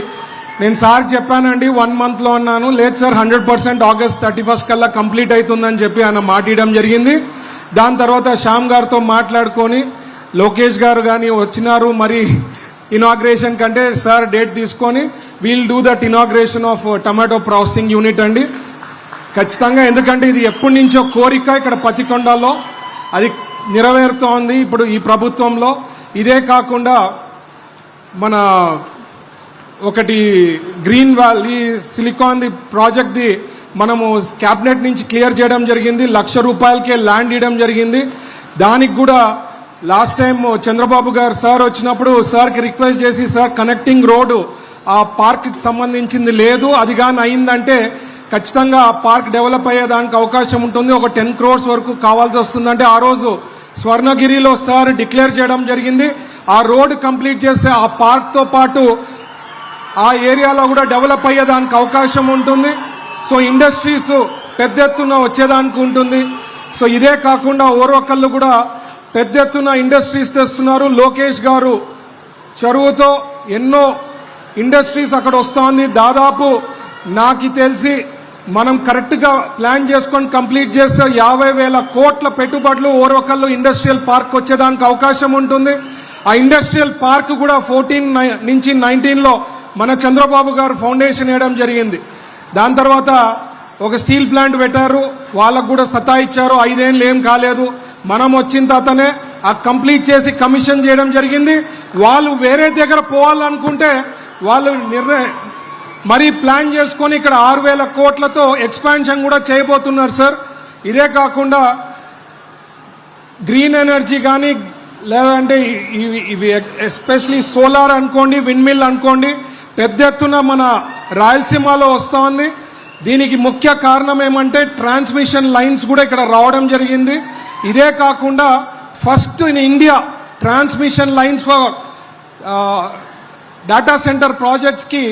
నేను సార్ చెప్పానండి 1 monthలో అన్నాను, లేదు సార్ 100% ఆగస్ట్ 31st కల్లా కంప్లీట్ అవుతుందని చెప్పి ఆయన మాట్లాడడం జరిగింది. దాని తర్వాత శ్యామ్ గారితో మాట్లాడుకొని లోకేష్ గారు కానీ వచ్చినారు, మరి ఇనాగ్రేషన్ కంటే సార్ డేట్ తీసుకొని we'll do that inauguration of tomato processing unit అండి ఖచ్చితంగా. ఎందుకంటే ఇది ఎప్పటి నుంచో కోరిక ఇక్కడ పతికొండలో, అది నెరవేరుతోంది ఇప్పుడు ఈ ప్రభుత్వంలో. ఇదే కాకుండా మన ఒకటి green valley silicon the project the మనము క్యాబినెట్ నుంచి క్లియర్ చేయడం జరిగింది. 1,00,000 రూపాయలకే ల్యాండ్ ఇవ్వడం జరిగింది. దానికి కూడా లాస్ట్ టైం చంద్రబాబు గారు సార్ వచ్చినప్పుడు సార్కి రిక్వెస్ట్ చేసి, సార్ కనెక్టింగ్ రోడ్డు ఆ పార్క్కి సంబంధించింది లేదు, అది కానీ అయిందంటే ఖచ్చితంగా ఆ పార్క్ డెవలప్ అయ్యేదానికి అవకాశం ఉంటుంది. ఒక 10 crores వరకు కావాల్సి వస్తుందంటే ఆ రోజు స్వర్ణగిరిలో సార్ డిక్లేర్ చేయడం జరిగింది. ఆ రోడ్ కంప్లీట్ చేస్తే ఆ పార్క్తో పాటు ఆ ఏరియాలో కూడా డెవలప్ అయ్యేదానికి అవకాశం ఉంటుంది. సో ఇండస్ట్రీస్ పెద్ద ఎత్తున వచ్చేదానికి ఉంటుంది. సో ఇదే కాకుండా ఓరొకళ్ళు కూడా పెద్ద ఎత్తున ఇండస్ట్రీస్ తెస్తున్నారు. లోకేష్ గారు చెరువుతో ఎన్నో ఇండస్ట్రీస్ అక్కడ వస్తోంది. దాదాపు నాకు తెలిసి మనం కరెక్ట్గా ప్లాన్ చేసుకొని కంప్లీట్ చేస్తే 50,000 కోట్ల పెట్టుబడులు ఓరొకళ్ళు ఇండస్ట్రియల్ పార్క్ వచ్చేదానికి అవకాశం ఉంటుంది. ఆ ఇండస్ట్రియల్ పార్క్ కూడా 14 నుంచి 19లో మన చంద్రబాబు గారు ఫౌండేషన్ వేయడం జరిగింది. దాని తర్వాత ఒక స్టీల్ ప్లాంట్ పెట్టారు, వాళ్ళకు కూడా సతాయిచ్చారు, 5 ఏళ్ళు ఏం కాలేదు. మనం వచ్చిన తర్వాతనే ఆ కంప్లీట్ చేసి కమిషన్ చేయడం జరిగింది. వాళ్ళు వేరే దగ్గర పోవాలనుకుంటే వాళ్ళు మరీ ప్లాన్ చేసుకొని ఇక్కడ 6,000 కోట్లతో ఎక్స్పాన్షన్ కూడా చేయబోతున్నారు సార్. ఇదే కాకుండా గ్రీన్ ఎనర్జీ కానీ లేదంటే ఇవి ఎస్పెషలీ సోలార్ అనుకోండి, విండ్ మిల్ అనుకోండి, పెద్ద ఎత్తున మన రాయలసీమలో వస్తోంది. దీనికి ముఖ్య కారణం ఏమంటే ట్రాన్స్మిషన్ లైన్స్ కూడా ఇక్కడ రావడం జరిగింది. ఇదే కాకుండా first in India transmission lines for data centre ప్రాజెక్ట్స్కి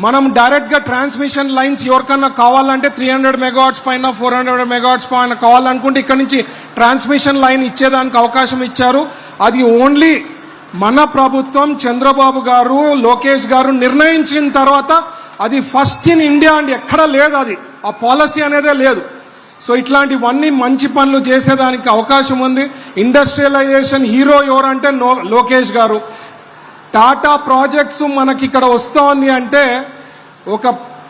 మనం డైరెక్ట్గా ట్రాన్స్మిషన్ లైన్స్ ఎవరికన్నా కావాలంటే 300 megawatts పైన 400 megawatts పైన కావాలనుకుంటే ఇక్కడ నుంచి ట్రాన్స్మిషన్ లైన్ ఇచ్చేదానికి అవకాశం ఇచ్చారు. అది ఓన్లీ మన ప్రభుత్వం చంద్రబాబు గారు లోకేష్ గారు నిర్ణయించిన తర్వాత అది ఫస్ట్ ఇన్ ఇండియా అండి. ఎక్కడ లేదు, అది ఆ పాలసీ అనేదే లేదు. సో ఇట్లాంటివన్నీ మంచి పనులు చేసేదానికి అవకాశం ఉంది. ఇండస్ట్రియలైజేషన్ హీరో ఎవరంటే లోకేష్ గారు. టాటా ప్రాజెక్ట్స్ మనకి ఇక్కడ వస్తోంది అంటే ఒక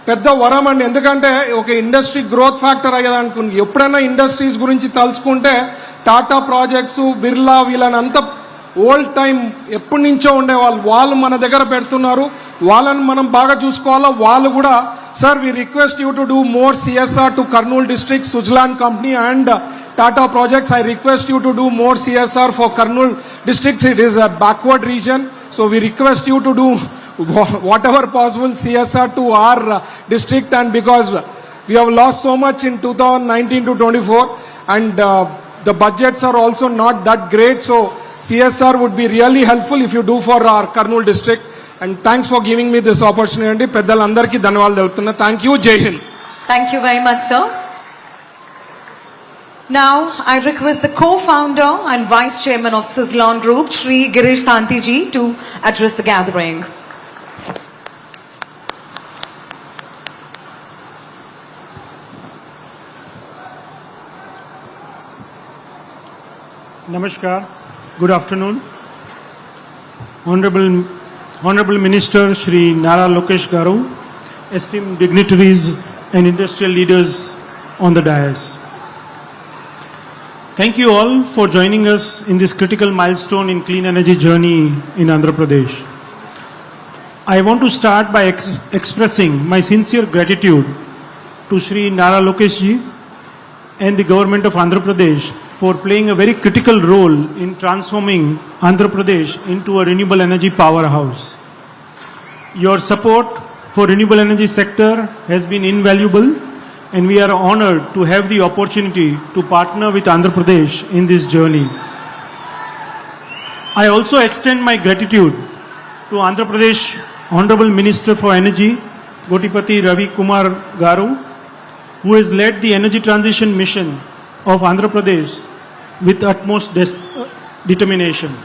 పెద్ద వరం అండి. ఎందుకంటే ఒక ఇండస్ట్రీ గ్రోత్ ఫ్యాక్టర్ అయ్యేదనుకుంది. ఎప్పుడైనా ఇండస్ట్రీస్ గురించి తలుచుకుంటే టాటా ప్రాజెక్ట్స్, బిర్లా, వీళ్ళని అంత ఓల్డ్ టైం ఎప్పటి నుంచో ఉండేవాళ్ళు, వాళ్ళు మన దగ్గర పెడుతున్నారు. వాళ్ళని మనం బాగా చూసుకోవాలా. వాళ్ళు కూడా sir we request you to do more CSR to Kurnool district, Suzlon company and Tata projects. I request you to do more CSR for Kurnool districts. It is a backward region, so we request you to do whatever possible CSR to our district. And because we have lost so much in 2019 to 24, and the budgets are also not that great, so CSR would be really helpful if you do for our Kurnool district. And thanks for giving me this opportunity. Peddalandarki ధన్యవాదాలు తెలుపుతున్నా. Thank you. Jai Hind. Thank you very much, sir. Now, I request the co-founder and vice chairman of Suzlon Group, Shri Girish Thanti ji, to address the gathering. Namaskar. Good afternoon. Honorable Minister Shri Nara Lokesh Garu, esteemed dignitaries and industrial leaders on the dais. Thank you all for joining us in this critical milestone in clean energy journey in Andhra Pradesh. I want to start by expressing my sincere gratitude to Shri Nara Lokesh ji and the government of Andhra Pradesh for playing a very critical role in transforming Andhra Pradesh into a renewable energy powerhouse. Your support for renewable energy sector has been invaluable, and we are honored to have the opportunity to partner with Andhra Pradesh in this journey. I also extend my gratitude to Andhra Pradesh Honorable Minister for Energy, Gotipati Ravi Kumar Garu, who has led the energy transition mission of Andhra Pradesh with utmost determination.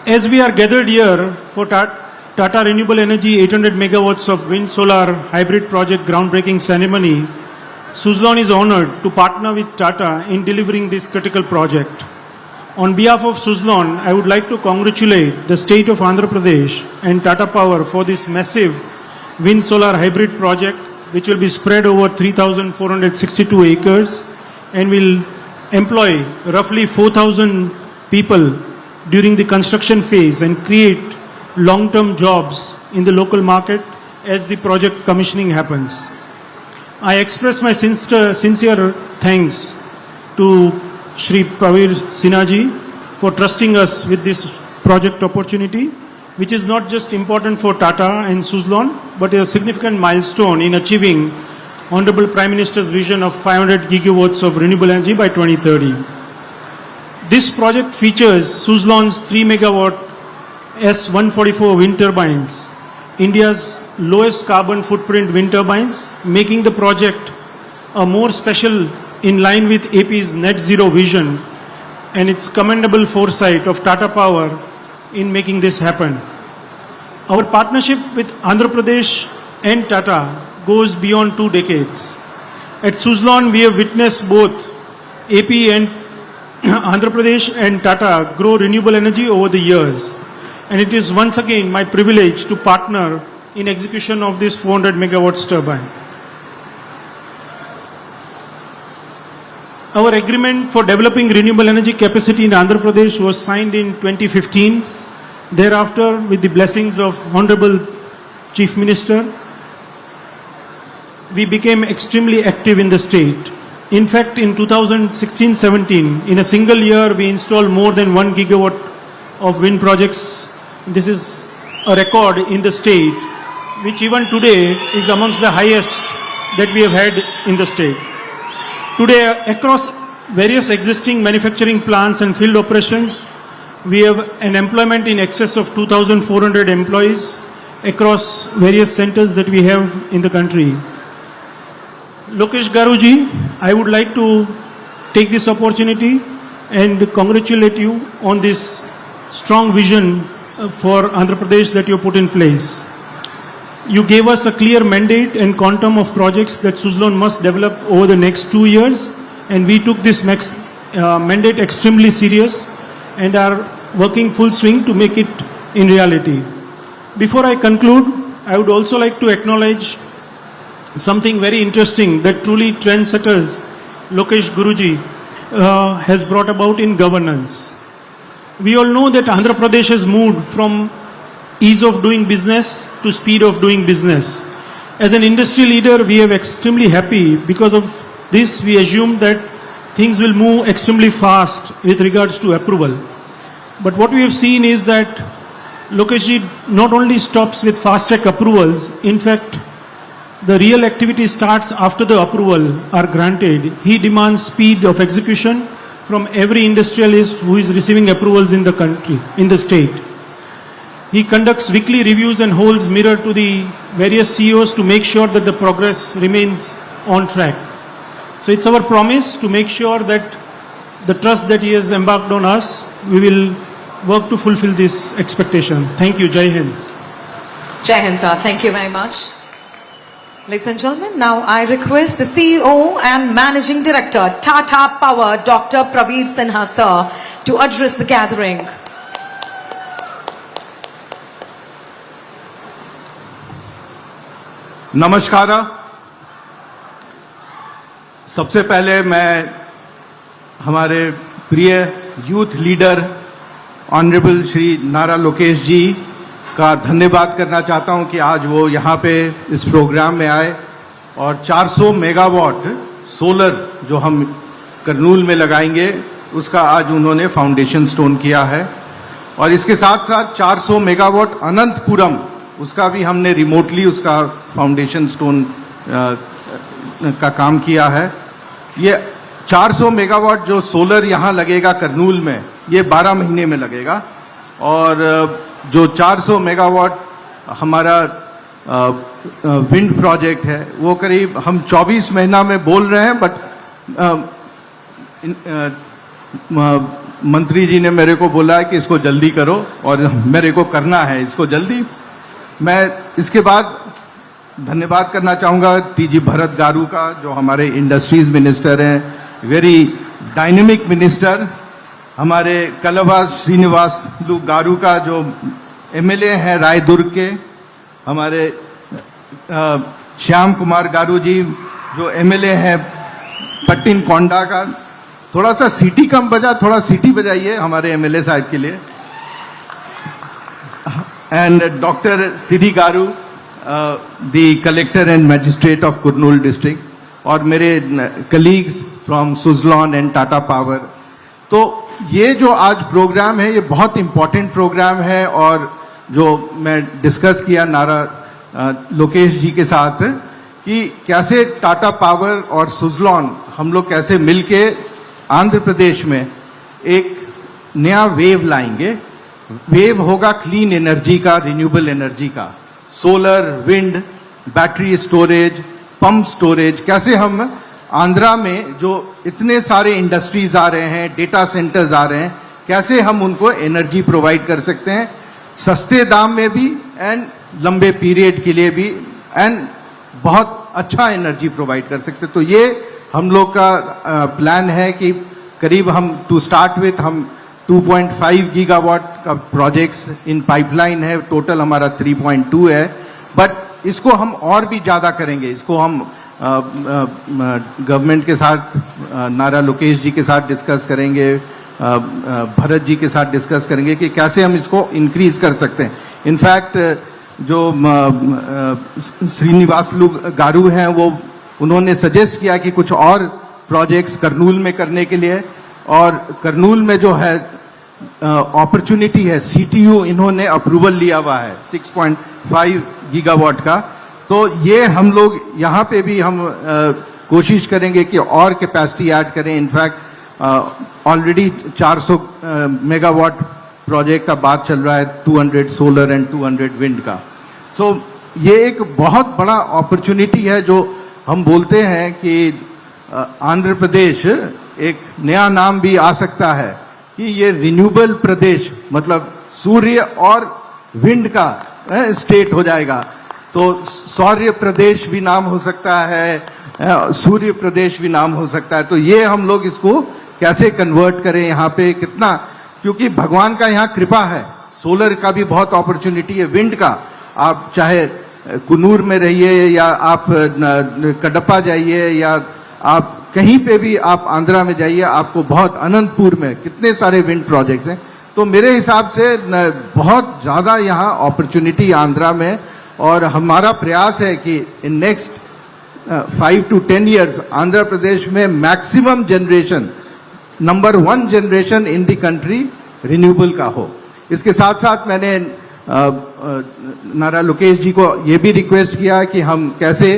As we are gathered here for Tata Renewable Energy 800 megawatts of wind solar hybrid project groundbreaking ceremony, Suzlon is honored to partner with Tata in delivering this critical project. On behalf of Suzlon, I would like to congratulate the state of Andhra Pradesh and Tata Power for this massive wind solar hybrid project, which will be spread over 3,462 acres and will employ roughly 4,000 people during the construction phase and create long-term jobs in the local market as the project commissioning happens. I express my sincere thanks to Shri Pravir Sinha ji for trusting us with this project opportunity, which is not just important for Tata and Suzlon, but a significant milestone in achieving Honorable Prime Minister's vision of 500 gigawatts of renewable energy by 2030. This project features Suzlon's 3 megawatt S144 wind turbines, India's lowest carbon footprint wind turbines, making the project a more special in line with AP's net zero vision and its commendable foresight of Tata Power in making this happen. Our partnership with Andhra Pradesh and Tata goes beyond 2 decades. At Suzlon, we have witnessed both AP and Andhra Pradesh and Tata grow renewable energy over the years. And it is once again my privilege to partner in execution of this 400 megawatts turbine. Our agreement for developing renewable energy capacity in Andhra Pradesh was signed in 2015. Thereafter, with the blessings of Honorable Chief Minister, we became extremely active in the state. In fact, in 2016-17, in a single year, we installed more than 1 gigawatt of wind projects. This is a record in the state, which even today is amongst the highest that we have had in the state. Today, across various existing manufacturing plants and field operations, we have an employment in excess of 2,400 employees across various centers that we have in the country. Lokesh Garuji, I would like to take this opportunity and congratulate you on this strong vision for Andhra Pradesh that you put in place. You gave us a clear mandate and quantum of projects that Suzlon must develop over the next 2 years, and we took this mandate extremely serious and are working full swing to make it in reality. Before I conclude, I would also like to acknowledge something very interesting that truly trendsetters Lokesh Guruji has brought about in governance. We all know that Andhra Pradesh has moved from ease of doing business to speed of doing business. As an industry leader, we are extremely happy. Because of this, we assume that things will move extremely fast with regards to approval. But what we have seen is that Lokeshji not only stops with fast-track approvals, in fact, the real activity starts after the approval are granted. He demands speed of execution from every industrialist who is receiving approvals in the country, in the state. He conducts weekly reviews and holds mirror to the various CEOs to make sure that the progress remains on track. So it's our promise to make sure that the trust that he has embarked on us, we will work to fulfill this expectation. Thank you. Jai Hind. Jai Hind, sir. Thank you very much. Ladies and gentlemen, now I request the CEO and Managing Director, Tata Power, Dr. Praveer Sinha sir, to address the gathering. नमस्कार। सबसे पहले मैं हमारे प्रिय youth leader honourable Shri नारा लोकेश जी का धन्यवाद करना चाहता हूं कि आज वो यहाँ पे इस प्रोग्राम में आए और 400 मेगावाट सोलर जो हम करनूल में लगाएंगे उसका आज उन्होंने फाउंडेशन स्टोन किया है। और इसके साथ साथ 400 मेगावाट अनंतपुरम उसका भी हमने रिमोटली उसका फाउंडेशन स्टोन का काम किया है। ये 400 मेगावाट जो सोलर यहाँ लगेगा करनूल में, ये 12 महीने में लगेगा। और जो 400 मेगावाट हमारा विंड प्रोजेक्ट है वो करीब हम 24 महीना में बोल रहे हैं, बट मंत्री जी ने मेरे को बोला है कि इसको जल्दी करो और मेरे को करना है इसको जल्दी। मैं इसके बाद धन्यवाद करना चाहूँगा टीजी भरत गारू का, जो हमारे इंडस्ट्रीज मिनिस्टर हैं, वेरी डायनेमिक मिनिस्टर। हमारे कलवा श्रीनिवास गारू का जो एमएलए हैं रायदुर्ग के, हमारे श्याम कुमार गारू जी जो एमएलए हैं पट्टिन कोंडा का। थोड़ा सा सीटी कम बजा, थोड़ा सीटी बजाइए हमारे एमएलए साहब के लिए। And doctor Siri garu, the collector and magistrate of Kurnool district, और मेरे colleagues from Suzlon and Tata Power. तो ये जो आज प्रोग्राम है ये बहुत इंपॉर्टेंट प्रोग्राम है, और जो मैं डिस्कस किया नारा लोकेश जी के साथ कि कैसे टाटा पावर और सुजलॉन हम लोग कैसे मिलके आंध्र प्रदेश में एक नया वेव लाएंगे। वेव होगा क्लीन एनर्जी का, रिन्यूएबल एनर्जी का, solar, wind, battery storage, pump storage. कैसे हम आंध्रा में जो इतने सारे इंडस्ट्रीज आ रहे हैं, डेटा सेंटर्स आ रहे हैं, कैसे हम उनको एनर्जी प्रोवाइड कर सकते हैं सस्ते दाम में भी एंड लंबे पीरियड के लिए भी, एंड बहुत अच्छा एनर्जी प्रोवाइड कर सकते हैं। तो ये हम लोग का प्लान है कि करीब हम टू स्टार्ट विथ हम 2.5 गीगावाट का प्रोजेक्ट्स इन पाइपलाइन है, टोटल हमारा 3.2 है, बट इसको हम और भी ज़्यादा करेंगे। इसको हम गवर्नमेंट के साथ, नारा लोकेश जी के साथ डिस्कस करेंगे, भरत जी के साथ डिस्कस करेंगे कि कैसे हम इसको इंक्रीज कर सकते हैं। इनफैक्ट जो श्रीनिवास गारू हैं वो उन्होंने सजेस्ट किया कि कुछ और प्रोजेक्ट्स करनूल में करने के लिए, और करनूल में जो है अपॉर्चुनिटी है, सीटीयू इन्होंने अप्रूवल लिया हुआ है 6.5 गीगावाट का। तो ये हम लोग यहाँ पे भी हम कोशिश करेंगे कि और कैपेसिटी ऐड करें। इनफैक्ट ऑलरेडी 400 मेगावाट प्रोजेक्ट का बात चल रहा है, 200 सोलर एंड 200 विंड का। सो ये एक बहुत बड़ा अपॉर्चुनिटी है जो हम बोलते हैं कि आंध्र प्रदेश एक नया नाम भी आ सकता है कि ये रिन्यूएबल प्रदेश, मतलब सूर्य और विंड का स्टेट हो जाएगा। तो सौर्य प्रदेश भी नाम हो सकता है, सूर्य प्रदेश भी नाम हो सकता है। तो ये हम लोग इसको कैसे कन्वर्ट करें यहाँ पे, कितना, क्योंकि भगवान का यहाँ कृपा है। सोलर का भी बहुत अपॉर्चुनिटी है, विंड का, आप चाहे कुन्नूर में रहिए या आप कडप्पा जाइए या आप कहीं पे भी आप आंध्रा में जाइए, आपको बहुत, अनंतपुर में कितने सारे विंड प्रोजेक्ट्स हैं। तो मेरे हिसाब से बहुत ज़्यादा यहाँ अपॉर्चुनिटी आंध्रा में, और हमारा प्रयास है कि in next 5 to 10 years Andhra Pradesh में maximum generation, number 1 generation in the country renewable का हो। इसके साथ साथ मैंने नारा लोकेश जी को ये भी रिक्वेस्ट किया कि हम कैसे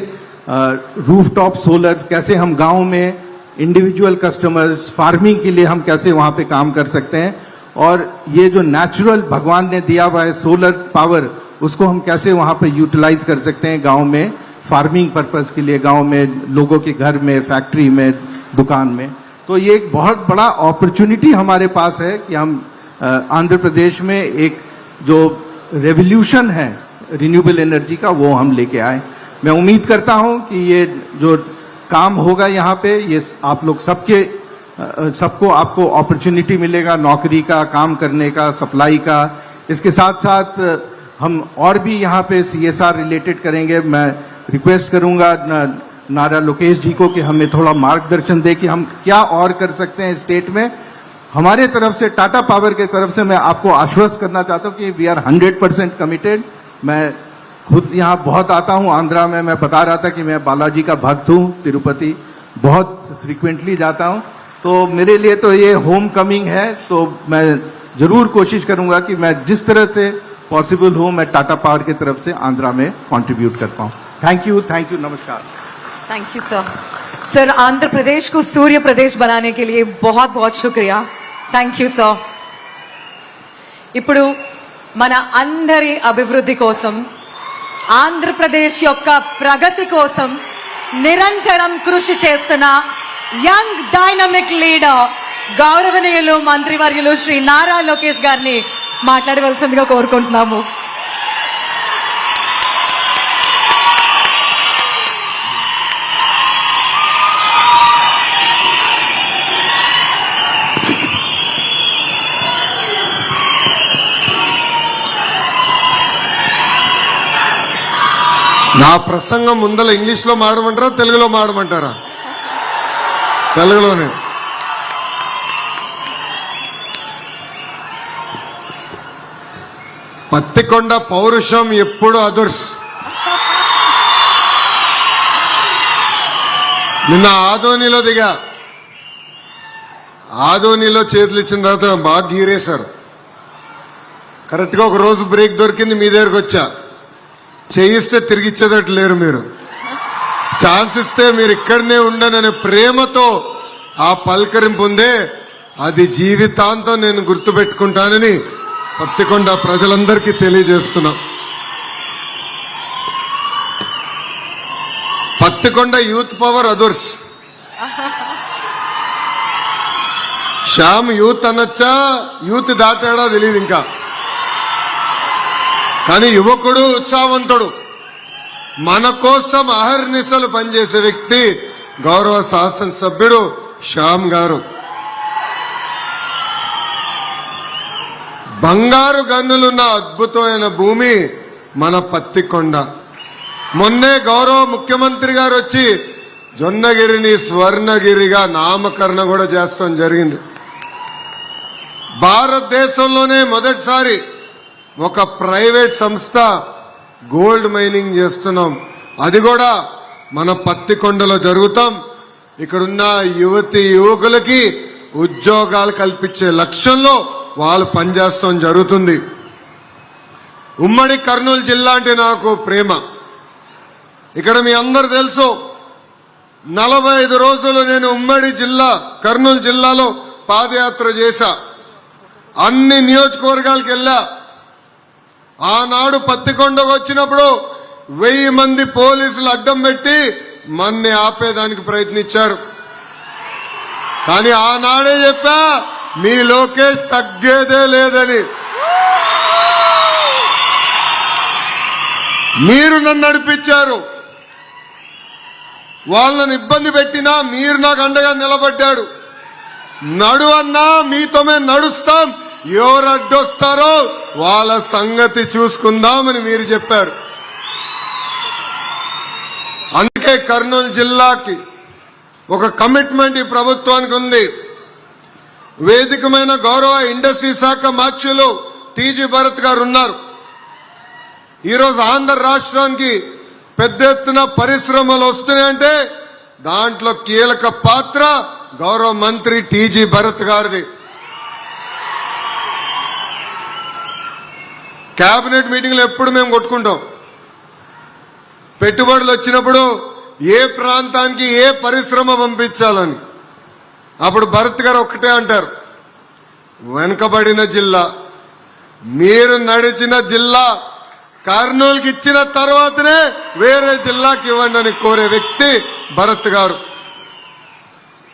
रूफटॉप सोलर, कैसे हम गांव में इंडिविजुअल कस्टमर्स, फार्मिंग के लिए हम कैसे वहां पे काम कर सकते हैं, और ये जो नेचुरल भगवान ने दिया हुआ है सोलर पावर, उसको हम कैसे वहां पे यूटिलाइज कर सकते हैं गांव में, फार्मिंग पर्पस के लिए, गांव में लोगों के घर में, फैक्ट्री में, दुकान में। तो ये एक बहुत बड़ा अपॉर्चुनिटी हमारे पास है कि हम आंध्र प्रदेश में एक जो रेवोल्यूशन है रिन्यूएबल एनर्जी का, वो हम लेके आए। मैं उम्मीद करता हूं कि ये जो काम होगा यहाँ पे, ये आप लोग सबको आपको अपॉर्चुनिटी मिलेगा नौकरी का, काम करने का, सप्लाई का। इसके साथ साथ हम और भी यहाँ पे CSR रिलेटेड करेंगे। मैं रिक्वेस्ट करूंगा नारा लोकेश जी को कि हमें थोड़ा मार्गदर्शन दे कि हम क्या और कर सकते हैं स्टेट में। हमारे तरफ से, टाटा पावर के तरफ से मैं आपको आश्वस्त करना चाहता हूँ कि वी आर 100% कमिटेड। मैं खुद यहाँ बहुत आता हूँ आंध्रा में। मैं बता रहा था कि मैं बालाजी का भक्त हूँ, तिरुपति बहुत फ्रीक्वेंटली जाता हूँ, तो मेरे लिए तो ये होम कमिंग है। तो मैं जरूर कोशिश करूंगा कि मैं जिस तरह से पॉसिबल हूँ मैं टाटा पावर की तरफ से आंध्रा में कंट्रीब्यूट कर पाऊँ। थैंक यू, नमस्कार। Thank you sir. Sir, Andhra Pradesh को सूर्य प्रदेश बनाने के लिए बहुत बहुत शुक्रिया। Thank you sir. ఇప్పుడు మన అందరి అభివృద్ధి కోసం, ఆంధ్రప్రదేశ్ యొక్క ప్రగతి కోసం నిరంతరం కృషి చేస్తున్న యంగ్ డైనమిక్ లీడర్ గౌరవనీయులు మంత్రివర్యులు శ్రీ నారా లోకేష్ గారిని మాట్లాడవలసిందిగా కోరుకుంటున్నాము. నా ప్రసంగం ముందల ఇంగ్లీష్లో మాడమంటారా, తెలుగులో మాడమంటారా? తెలుగులోనే. పత్తికొండ పౌరుషం ఎప్పుడు అదుర్స్. నిన్న ఆదోనిలో దిగా, ఆదోనిలో చేతులు ఇచ్చిన తర్వాత బాగా గీరేశారు. కరెక్ట్గా ఒక రోజు బ్రేక్ దొరికింది, మీ దగ్గరకు వచ్చా. చేయిస్తే తిరిగిచ్చేదట్టు లేరు మీరు. ఛాన్స్ ఇస్తే మీరు ఇక్కడనే ఉండననే ప్రేమతో ఆ పలకరింపు ఉందే, అది జీవితాంతం నేను గుర్తుపెట్టుకుంటానని పత్తికొండ ప్రజలందరికీ తెలియజేస్తున్నా. పత్తికొండ యూత్ పవర్ అదుర్స్. శ్యామ్ యూత్ అనొచ్చా, యూత్ దాటాడా తెలియదు ఇంకా, కానీ యువకుడు, ఉత్సాహవంతుడు, మన కోసం అహర్నిశలు పనిచేసే వ్యక్తి గౌరవ శాసనసభ్యుడు శ్యామ్ గారు. బంగారు గన్నులున్న అద్భుతమైన భూమి మన పత్తికొండ. మొన్నే గౌరవ ముఖ్యమంత్రి గారు వచ్చి జొన్నగిరిని స్వర్ణగిరిగా నామకరణం కూడా చేస్తాం జరిగింది. భారతదేశంలోనే మొదటిసారి ఒక ప్రైవేట్ సంస్థ గోల్డ్ మైనింగ్ చేస్తున్నాం. అది కూడా మన పత్తికొండలో జరుగుతాం. ఇక్కడున్న యువతి యువకులకి ఉద్యోగాలు కల్పించే లక్ష్యంలో వాళ్ళు పనిచేస్తాం జరుగుతుంది. ఉమ్మడి కర్నూలు జిల్లా అంటే నాకు ప్రేమ. ఇక్కడ మీ అందరు తెలుసు, 45 రోజులు నేను ఉమ్మడి జిల్లా కర్నూలు జిల్లాలో పాదయాత్ర చేశా. అన్ని నియోజకవర్గాలకు వెళ్ళా. ఆనాడు పత్తికొండకు వచ్చినప్పుడు 1000 మంది పోలీసులు అడ్డం పెట్టి మన్ని ఆపేదానికి ప్రయత్నించారు. కానీ ఆనాడే చెప్పా, మీ లోకేష్ తగ్గేదే లేదని. మీరు నన్ను నడిపించారు. వాళ్ళని ఇబ్బంది పెట్టినా మీరు నాకు అండగా నిలబడ్డాడు. నడు అన్నా మీతో మేము నడుస్తాం, ఎవరు అడ్డొస్తారో వాళ్ళ సంగతి చూసుకుందామని మీరు చెప్పారు. అందుకే కర్నూలు జిల్లాకి ఒక కమిట్మెంట్ ఈ ప్రభుత్వానికి ఉంది. వేదికమైన గౌరవ ఇండస్ట్రీ శాఖ మాత్యులు టీజీ భరత్ గారు ఉన్నారు. ఈరోజు ఆంధ్ర రాష్ట్రానికి పెద్ద ఎత్తున పరిశ్రమలు వస్తున్నాయంటే దాంట్లో కీలక పాత్ర గౌరవ మంత్రి టీజీ భరత్ గారిది. కేబినెట్ మీటింగ్లో ఎప్పుడు మేము కొట్టుకుంటాం. పెట్టుబడులు వచ్చినప్పుడు ఏ ప్రాంతానికి ఏ పరిశ్రమ పంపించాలని. అప్పుడు భరత్ గారు ఒక్కటే అంటారు, వెనుకబడిన జిల్లా, మీరు నడిచిన జిల్లా కర్నూలుకి ఇచ్చిన తర్వాతనే వేరే జిల్లాకి ఇవ్వండి అని కోరే వ్యక్తి భరత్ గారు.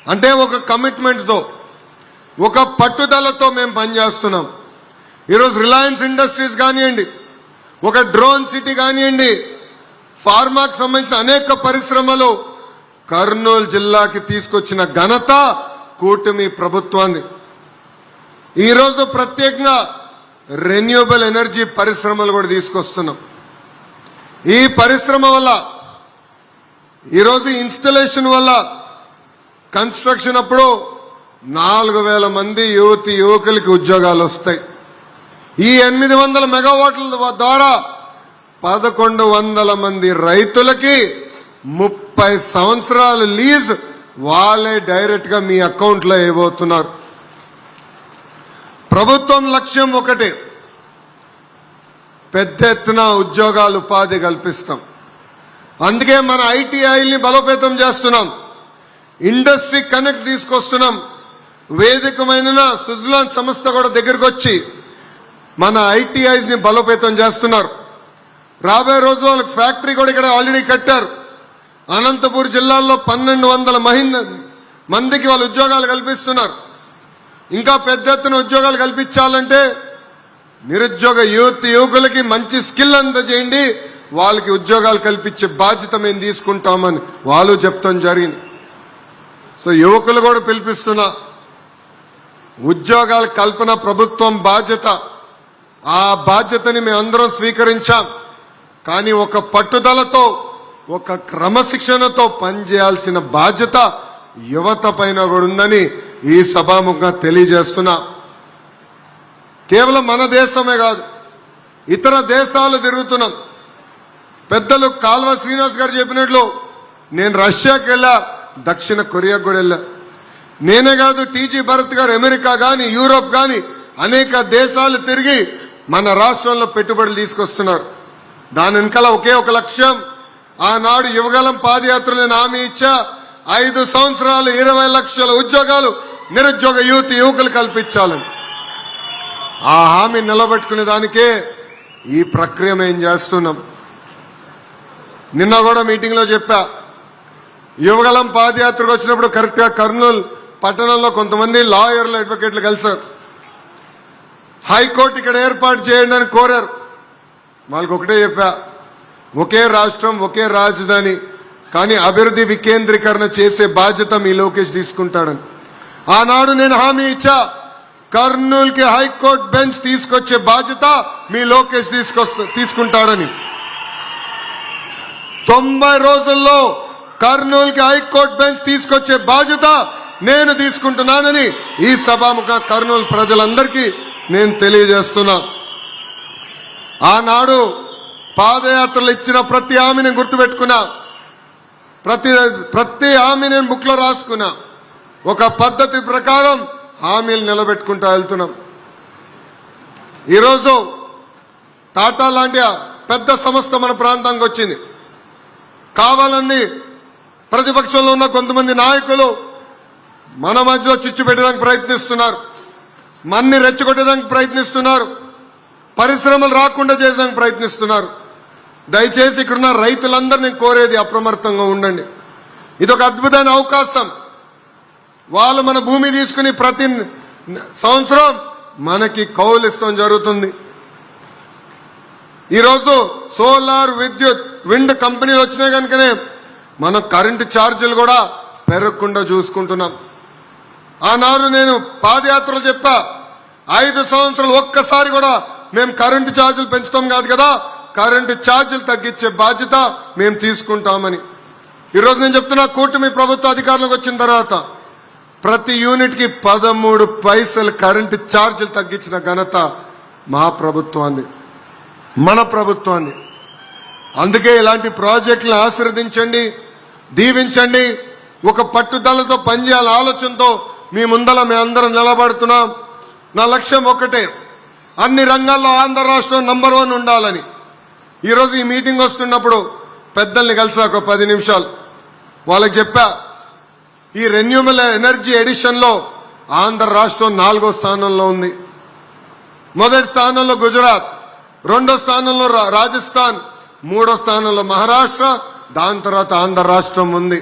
అంటే ఒక కమిట్మెంట్తో, ఒక పట్టుదలతో మేము పనిచేస్తున్నాం. ఈరోజు రిలయన్స్ ఇండస్ట్రీస్ కానివ్వండి, ఒక డ్రోన్ సిటీ కానివ్వండి, ఫార్మాకు సంబంధించిన అనేక పరిశ్రమలు కర్నూలు జిల్లాకి తీసుకొచ్చిన ఘనత కూటమి ప్రభుత్వాన్ని. ఈరోజు ప్రత్యేకంగా రెన్యూబుల్ ఎనర్జీ పరిశ్రమలు కూడా తీసుకొస్తున్నాం. ఈ పరిశ్రమ వల్ల ఈరోజు ఇన్స్టలేషన్ వల్ల కన్స్ట్రక్షన్ అప్పుడు 4,000 మంది యువకులకి ఉద్యోగాలు వస్తాయి. ఈ 800 మెగావాట్ల ద్వారా 1,100 మంది రైతులకి 30 సంవత్సరాలు లీజ్ వాళ్ళే డైరెక్ట్ గా మీ అకౌంట్ లో వేయబోతున్నారు. ప్రభుత్వం లక్ష్యం ఒకటే, పెద్ద ఎత్తున ఉద్యోగాలు ఉపాధి కల్పిస్తాం. అందుకే మన ఐటీఐల్ని బలోపేతం చేస్తున్నాం, ఇండస్ట్రీ కనెక్ట్ తీసుకొస్తున్నాం. వేదికమైన సుజలాన్ సంస్థ కూడా దగ్గరకు వచ్చి మన ఐటీఐస్ ని బలోపేతం చేస్తున్నారు. రాబోయే రోజుల్లో వాళ్ళకి ఫ్యాక్టరీ కూడా ఇక్కడ ఆల్రెడీ కట్టారు. అనంతపూర్ జిల్లాలో 1,200 మందికి వాళ్ళు ఉద్యోగాలు కల్పిస్తున్నారు. ఇంకా పెద్ద ఎత్తున ఉద్యోగాలు కల్పించాలంటే నిరుద్యోగ యువకులకి మంచి స్కిల్ అందజేయండి, వాళ్ళకి ఉద్యోగాలు కల్పించే బాధ్యత మేము తీసుకుంటామని వాళ్ళు చెప్తాం జరిగింది. సో యువకులు కూడా పిలిపిస్తున్నా, ఉద్యోగాల కల్పన ప్రభుత్వం బాధ్యత. ఆ బాధ్యతని మేమందరం స్వీకరించాం. కానీ ఒక పట్టుదలతో, ఒక క్రమశిక్షణతో పనిచేయాల్సిన బాధ్యత యువత పైన కూడా ఉందని ఈ సభాముఖంగా తెలియజేస్తున్నా. కేవలం మన దేశమే కాదు, ఇతర దేశాలు తిరుగుతున్నాం. పెద్దలు కాల్వ శ్రీనివాస్ గారు చెప్పినట్లు నేను రష్యాకి వెళ్ళా, దక్షిణ కొరియాకు కూడా వెళ్ళా. నేనే కాదు, టీజీ భరత్ గారు అమెరికా గాని యూరోప్ గాని అనేక దేశాలు తిరిగి మన రాష్ట్రంలో పెట్టుబడులు తీసుకొస్తున్నారు. దాని వెనకాల ఒకే ఒక లక్ష్యం, ఆనాడు యువగలం పాదయాత్రలో నేను హామీ ఇచ్చా, 5 సంవత్సరాలు 20 లక్షల ఉద్యోగాలు నిరుద్యోగ యువకులు కల్పించాలని. ఆ హామీ నిలబెట్టుకునే దానికే ఈ ప్రక్రియ మేము చేస్తున్నాం. నిన్న కూడా మీటింగ్ లో చెప్పా, యువగలం పాదయాత్రకు వచ్చినప్పుడు కరెక్ట్ గా కర్నూలు పట్టణంలో కొంతమంది లాయర్లు అడ్వకేట్లు కలిశారు. హైకోర్టు ఇక్కడ ఏర్పాటు చేయండి అని కోరారు. వాళ్ళకి ఒకటే చెప్పా, ఒకే రాష్ట్రం ఒకే రాజధాని, కానీ అభివృద్ధి వికేంద్రీకరణ చేసే బాధ్యత మీ లోకేష్ తీసుకుంటాడని. ఆనాడు నేను హామీ ఇచ్చా, కర్నూలుకి హైకోర్టు బెంచ్ తీసుకొచ్చే బాధ్యత మీ లోకేష్ తీసుకుంటాడని. 90 రోజుల్లో కర్నూలుకి హైకోర్టు బెంచ్ తీసుకొచ్చే బాధ్యత నేను తీసుకుంటున్నానని ఈ సభాముఖ కర్నూలు ప్రజలందరికీ నేను తెలియజేస్తున్నా. ఆనాడు పాదయాత్రలు ఇచ్చిన ప్రతి హామీని గుర్తుపెట్టుకున్నా, ప్రతి హామీ నేను బుక్ లో రాసుకున్నా. ఒక పద్ధతి ప్రకారం హామీలు నిలబెట్టుకుంటూ వెళ్తున్నాం. ఈరోజు టాటా లాంటి పెద్ద సంస్థ మన ప్రాంతానికి వచ్చింది. కావాలని ప్రతిపక్షంలో ఉన్న కొంతమంది నాయకులు మన మధ్యలో చిచ్చు పెట్టడానికి ప్రయత్నిస్తున్నారు, మన్ని రెచ్చగొట్టడానికి ప్రయత్నిస్తున్నారు, పరిశ్రమలు రాకుండా చేయడానికి ప్రయత్నిస్తున్నారు. దయచేసి ఇక్కడున్న రైతులందరినీ కోరేది అప్రమత్తంగా ఉండండి. ఇది ఒక అద్భుతమైన అవకాశం. వాళ్ళు మన భూమి తీసుకుని ప్రతి సంవత్సరం మనకి కౌలు ఇస్తాం జరుగుతుంది. ఈరోజు సోలార్ విద్యుత్ విండ్ కంపెనీలు వచ్చినాయి కనుకనే మనం కరెంటు ఛార్జీలు కూడా పెరగకుండా చూసుకుంటున్నాం. ఆనాడు నేను పాదయాత్రలు చెప్పా, 5 సంవత్సరాలు ఒక్కసారి కూడా మేము కరెంటు ఛార్జీలు పెంచుతాం కాదు కదా, కరెంటు ఛార్జీలు తగ్గించే బాధ్యత మేము తీసుకుంటామని. ఈరోజు నేను చెప్తున్నా, కూటమి ప్రభుత్వ అధికారంలోకి వచ్చిన తర్వాత ప్రతి యూనిట్ కి 13 పైసలు కరెంటు ఛార్జీలు తగ్గించిన ఘనత మా ప్రభుత్వాన్ని, మన ప్రభుత్వాన్ని. అందుకే ఇలాంటి ప్రాజెక్టులను ఆశీర్వదించండి, దీవించండి. ఒక పట్టుదలతో పనిచేయాల ఆలోచనతో మీ ముందర మేమందరం నిలబడుతున్నాం. నా లక్ష్యం ఒకటే, అన్ని రంగాల్లో ఆంధ్ర రాష్ట్రం నంబర్ 1 ఉండాలని. ఈరోజు ఈ మీటింగ్ వస్తున్నప్పుడు పెద్దల్ని కలిసా, ఒక 10 నిమిషాలు వాళ్ళకి చెప్పా, ఈ రెన్యూబుల్ ఎనర్జీ ఎడిషన్ లో ఆంధ్ర రాష్ట్రం 4వ స్థానంలో ఉంది. మొదటి స్థానంలో గుజరాత్, 2వ స్థానంలో రాజస్థాన్, 3వ స్థానంలో మహారాష్ట్ర, దాని తర్వాత ఆంధ్ర రాష్ట్రం ఉంది.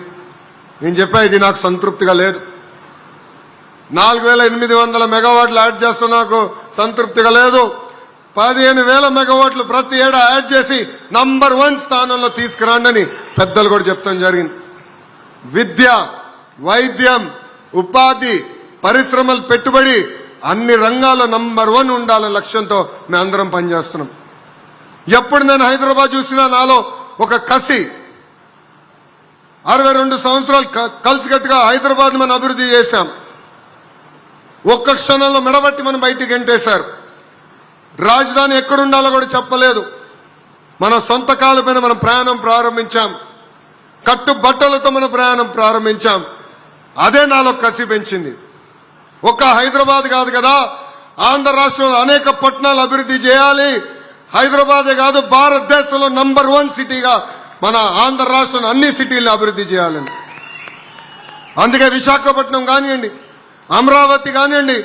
నేను చెప్పా, ఇది నాకు సంతృప్తిగా లేదు. 4,800 మెగావాట్లు యాడ్ చేస్తా నాకు సంతృప్తిగా లేదు. 15,000 మెగావాట్లు ప్రతి ఏడా యాడ్ చేసి నంబర్ 1 స్థానంలో తీసుకురాండి పెద్దలు కూడా చెప్తాం జరిగింది. విద్య, వైద్యం, ఉపాధి, పరిశ్రమలు, పెట్టుబడి అన్ని రంగాల్లో నంబర్ 1 ఉండాలనే లక్ష్యంతో మేము అందరం పనిచేస్తున్నాం. ఎప్పుడు నేను హైదరాబాద్ చూసినా నాలో ఒక కసి. 62 సంవత్సరాలు కలిసికట్టుగా హైదరాబాద్ మనం అభివృద్ధి చేశాం. ఒక్క క్షణంలో మెడబట్టి మనం బయటికి గెంటేశారు. రాజధాని ఎక్కడుండాలో కూడా చెప్పలేదు. మన సొంత కాళ్ళపైన మనం ప్రయాణం ప్రారంభించాం. కట్టుబట్టలతో మన ప్రయాణం ప్రారంభించాం. అదే నాలో కసి పెంచింది. ఒక్క హైదరాబాద్ కాదు కదా, ఆంధ్ర రాష్ట్రంలో అనేక పట్టణాలు అభివృద్ధి చేయాలి. హైదరాబాదే కాదు, భారతదేశంలో నంబర్ 1 సిటీగా మన ఆంధ్ర రాష్ట్రం అన్ని సిటీలను అభివృద్ధి చేయాలని. అందుకే విశాఖపట్నం కానివ్వండి, అమరావతి కానివ్వండి,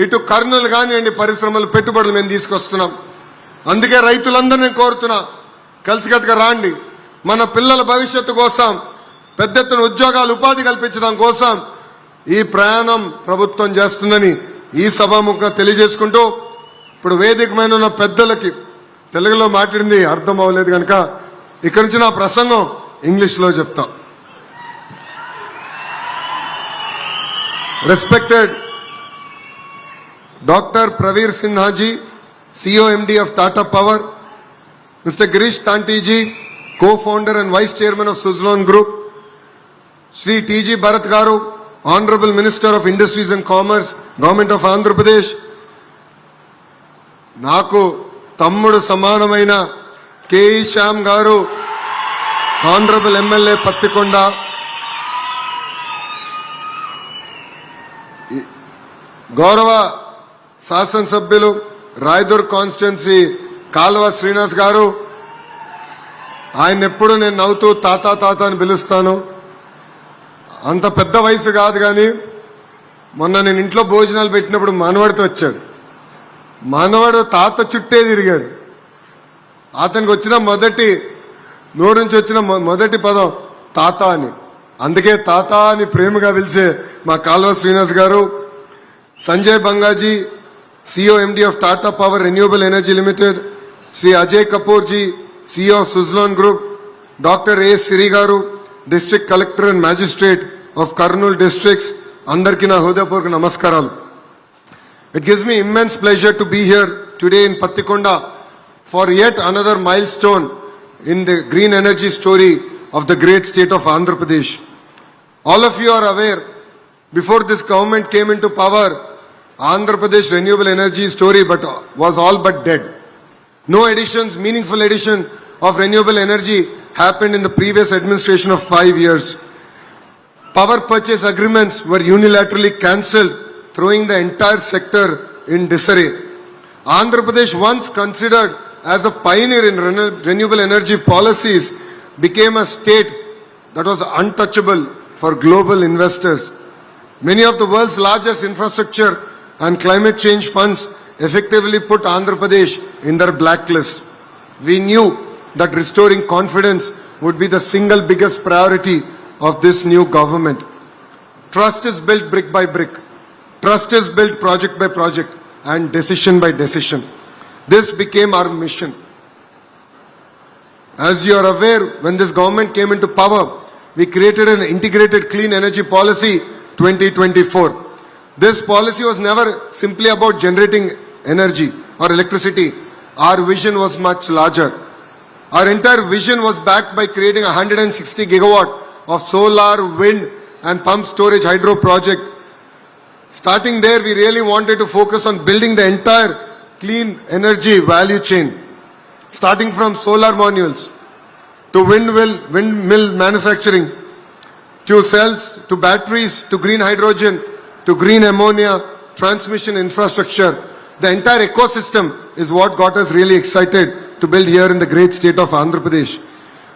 ఇటు కర్నూలు కానివ్వండి, పరిశ్రమలు, పెట్టుబడులు మేము తీసుకొస్తున్నాం. అందుకే రైతులందరినీ కోరుతున్నా, కలిసికట్టుగా రాండి. మన పిల్లల భవిష్యత్తు కోసం, పెద్ద ఎత్తున ఉద్యోగాలు, ఉపాధి కల్పించడం కోసం ఈ ప్రయాణం ప్రభుత్వం చేస్తుందని ఈ సభాముఖంగా తెలియజేసుకుంటూ, ఇప్పుడు వేదిక మీద ఉన్న పెద్దలకి తెలుగులో మాట్లాడింది అర్థం అవ్వలేదు కనుక ఇక్కడి నుంచి నా ప్రసంగం ఇంగ్లీష్లో చెప్తా. Respected Dr. Praveer Sinha ji, CEO MD of Tata Power, Mr. Girish Tanti ji, co-founder and vice chairman of Suzlon Group, Shri T.G. Bharat garu, Honorable Minister of Industries and Commerce, Government of Andhra Pradesh, నాకు తమ్ముడు సమానమైన K E Shyam గారు, honourable MLA Pattikonda, గౌరవ శాసనసభ్యులు Rayadurg constituency కాల్వ శ్రీనివాస్ గారు, ఆయన ఎప్పుడు నేను నవ్వుతూ తాత తాత అని పిలుస్తాను. అంత పెద్ద వయసు కాదు కానీ మొన్న నేను ఇంట్లో భోజనాలు పెట్టినప్పుడు మనవడితో వచ్చాడు. మనవడు తాత చుట్టే తిరిగాడు. అతనికి వచ్చిన నోరు నుంచి వచ్చిన మొదటి పదం తాత అని. అందుకే తాత అని ప్రేమగా పిలిచే మా కాల్వ శ్రీనివాస్ గారు, Sanjay బంగాజీ, CEO MD of Tata Power Renewable Energy Limited, Sri Ajay Kapoor ji, CEO of Suzlon Group, Dr. A. Siri garu, District Collector and Magistrate of Kurnool Districts, andarki na hృదయపూర్వక నమస్కారాలు. It gives me immense pleasure to be here today in Pattikonda for yet another milestone in the green energy story of the great state of Andhra Pradesh. All of you are aware, before this government came into power, Andhra Pradesh renewable energy story was all but dead. No additions, meaningful addition of renewable energy happened in the previous administration of 5 years. Power purchase agreements were unilaterally cancelled, throwing the entire sector in disarray. Andhra Pradesh, once considered as a pioneer in renewable energy policies, became a state that was untouchable for global investors. Many of the world's largest infrastructure and climate change funds effectively put Andhra Pradesh in their blacklist. We knew that restoring confidence would be the single biggest priority of this new government. Trust is built brick by brick. Trust is built project by project and decision by decision. This became our mission. As you are aware, when this government came into power, we created an integrated clean energy policy 2024. This policy was never simply about generating energy or electricity. Our vision was much larger. Our entire vision was backed by creating 160 gigawatt of solar, wind and pump storage hydro project. Starting there, we really wanted to focus on building the entire clean energy value chain, starting from solar modules to windmill manufacturing, to cells, to batteries, to green hydrogen, to green ammonia, transmission infrastructure. The entire ecosystem is what got us really excited to build here in the great state of Andhra Pradesh.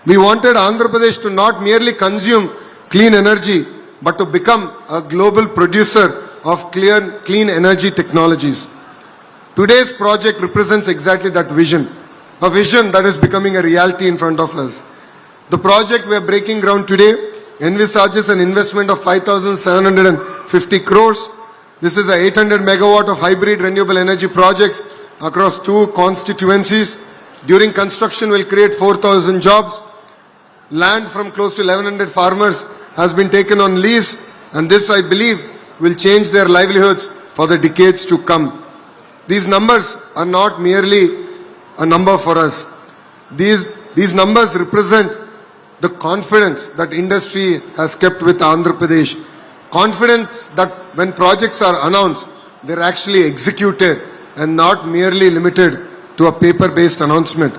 We wanted Andhra Pradesh to not merely consume clean energy, but to become a global producer of clean energy technologies. Today's project represents exactly that vision, a vision that is becoming a reality in front of us. The project we are breaking ground today envisages an investment of 5,750 crores. This is a 800 megawatt of hybrid renewable energy projects across 2 constituencies. During construction will create 4,000 jobs. Land from close to 1,100 farmers has been taken on lease, and this, I believe, will change their livelihoods for the decades to come. These numbers are not merely a number for us. These numbers represent the confidence that industry has kept with Andhra Pradesh. Confidence that when projects are announced, they're actually executed and not merely limited to a paper-based announcement.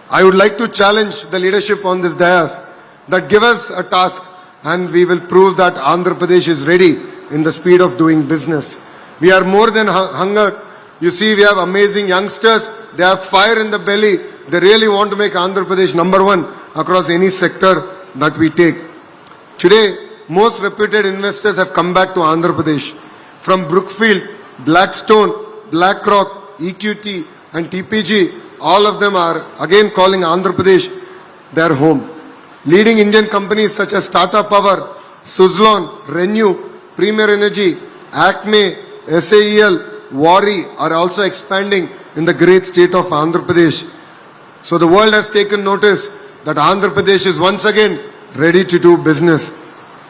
I would like to challenge the leadership on this dais that give us a task and we will prove that Andhra Pradesh is ready in the speed of doing business. We are more than hunger. You see, we have amazing youngsters. They have fire in the belly. They really want to make Andhra Pradesh number 1 across any sector that we take. Today, most reputed investors have come back to Andhra Pradesh. From Brookfield, Blackstone, BlackRock, EQT and TPG, all of them are again calling Andhra Pradesh their home. Leading Indian companies such as Tata Power, Suzlon, Renew, Premier Energy, Acme, SAEL, Waaree are also expanding in the great state of Andhra Pradesh. So the world has taken notice that Andhra Pradesh is once again ready to do business.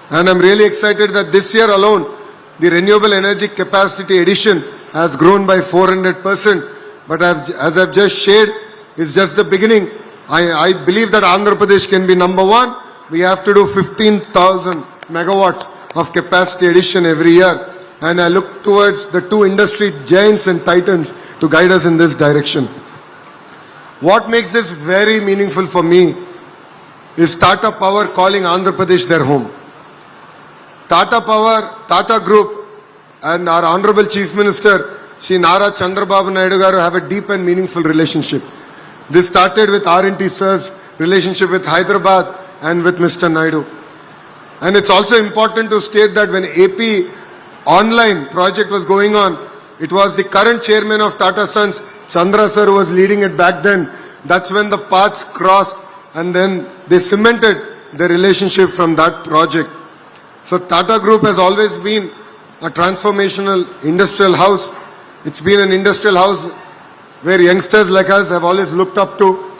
And I'm really excited that this year alone, the renewable energy capacity addition has grown by 400%. But as I've just shared, it's just the beginning. I believe that Andhra Pradesh can be number 1. We have to do 15,000 megawatts of capacity addition every year. And I look towards the 2 industry giants and titans to guide us in this direction. What makes this very meaningful for me is Tata Power calling Andhra Pradesh their home. Tata Power, Tata Group and our Honorable Chief Minister, Shri Nara Chandrababu Naidu garu have a deep and meaningful relationship. This started with R&T Sir's relationship with Hyderabad and with Mr. Naidu. And it's also important to state that when AP online project was going on, it was the current chairman of Tata Sons, Chandra Sir, who was leading it back then. That's when the paths crossed and then they cemented the relationship from that project. So Tata Group has always been a transformational industrial house. It's been an industrial house where youngsters like us have always looked up to.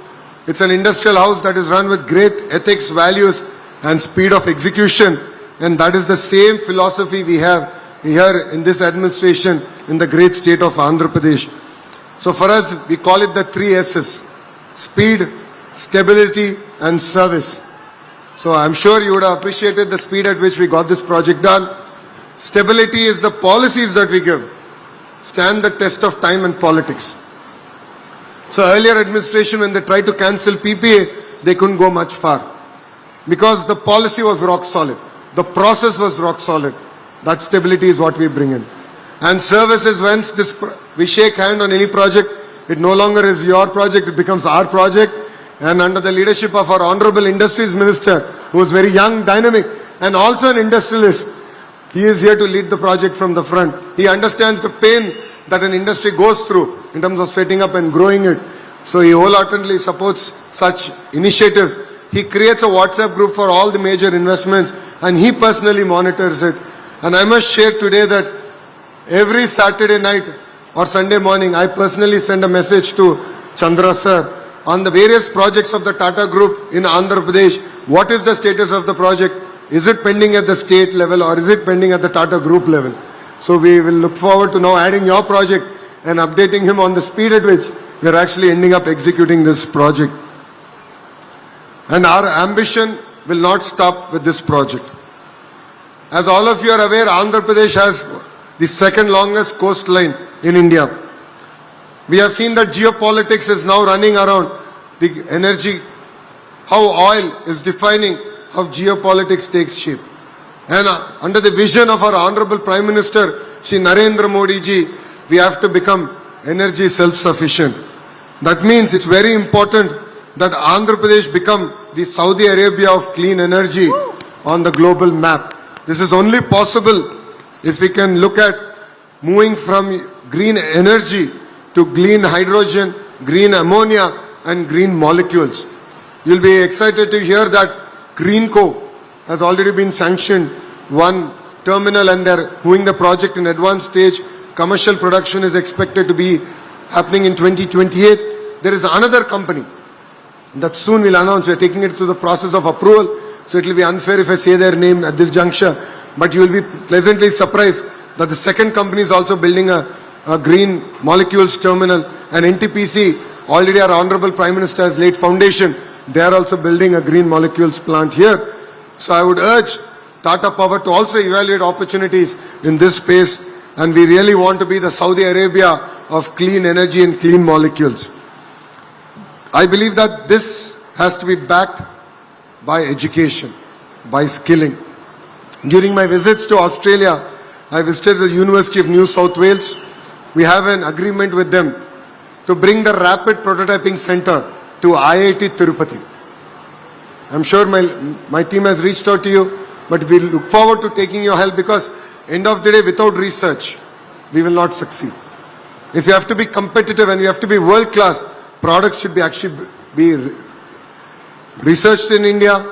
It's an industrial house that is run with great ethics, values and speed of execution. And that is the same philosophy we have here in this administration in the great state of Andhra Pradesh. So for us, we call it the 3 S's: speed, stability and service. So I'm sure you would have appreciated the speed at which we got this project done. Stability is the policies that we give stand the test of time and politics. So earlier administration, when they tried to cancel PPA, they couldn't go much far because the policy was rock solid. The process was rock solid. That stability is what we bring in. And services, once we shake hand on any project, it no longer is your project, it becomes our project. And under the leadership of our Honorable Industries Minister, who is very young, dynamic, and also an industrialist, he is here to lead the project from the front. He understands the pain that an industry goes through in terms of setting up and growing it. So he wholeheartedly supports such initiatives. He creates a WhatsApp group for all the major investments and he personally monitors it. And I must share today that every Saturday night or Sunday morning, I personally send a message to Chandra Sir on the various projects of the Tata Group in Andhra Pradesh. What is the status of the project? Is it pending at the state level or is it pending at the Tata Group level? So we will look forward to now adding your project and updating him on the speed at which we are actually ending up executing this project. And our ambition will not stop with this project. As all of you are aware, Andhra Pradesh has the second longest coastline in India. We have seen that geopolitics is now running around the energy, how oil is defining how geopolitics takes shape. And under the vision of our Honorable Prime Minister, Shri Narendra Modi ji, we have to become energy self-sufficient. That means it's very important that Andhra Pradesh become the Saudi Arabia of clean energy on the global map. This is only possible if we can look at moving from green energy to green hydrogen, green ammonia and green molecules. You'll be excited to hear that Greenco has already been sanctioned, one terminal, and they're moving the project in advanced stage. Commercial production is expected to be happening in 2028. There is another company that soon we'll announce. We're taking it through the process of approval, so it will be unfair if I say their name at this juncture. But you will be pleasantly surprised that the second company is also building a green molecules terminal, and NTPC, already our Honorable Prime Minister has laid foundation. They are also building a green molecules plant here. So I would urge Tata Power to also evaluate opportunities in this space, and we really want to be the Saudi Arabia of clean energy and clean molecules. I believe that this has to be backed by education, by skilling. During my visits to Australia, I visited the University of New South Wales. We have an agreement with them to bring the Rapid Prototyping Center to IIT Tirupati. I'm sure my team has reached out to you, but we look forward to taking your help, because end of the day, without research, we will not succeed. If you have to be competitive and you have to be world class, products should be actually be researched in India,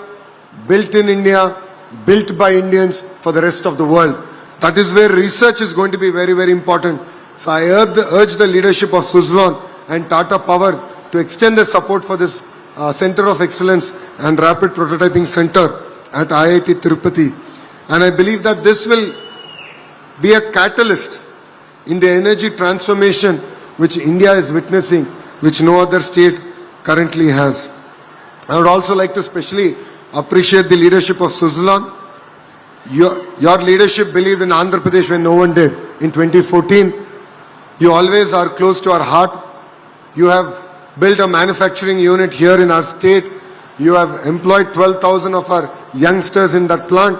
built by Indians for the rest of the world. That is where research is going to be very, very important. So I urge the leadership of Suzlon and Tata Power to extend the support for this Center of Excellence and Rapid Prototyping Center at IIT Tirupati. And I believe that this will be a catalyst in the energy transformation which India is witnessing, which no other state currently has. I would also like to specially appreciate the leadership of Suzlon. Your leadership believed in Andhra Pradesh when no one did. In 2014, you always are close to our heart. You have built a manufacturing unit here in our state. You have employed 12,000 of our youngsters in that plant.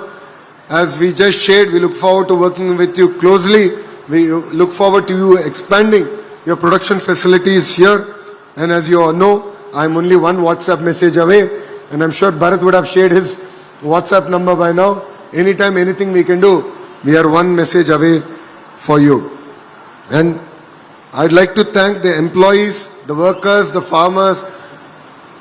As we just shared, we look forward to working with you closely. We look forward to you expanding your production facilities here. And as you all know, I'm only one WhatsApp message away, and I'm sure Bharat would have shared his WhatsApp number by now. Anytime, anything we can do, we are one message away for you. And I'd like to thank the employees, the workers, the farmers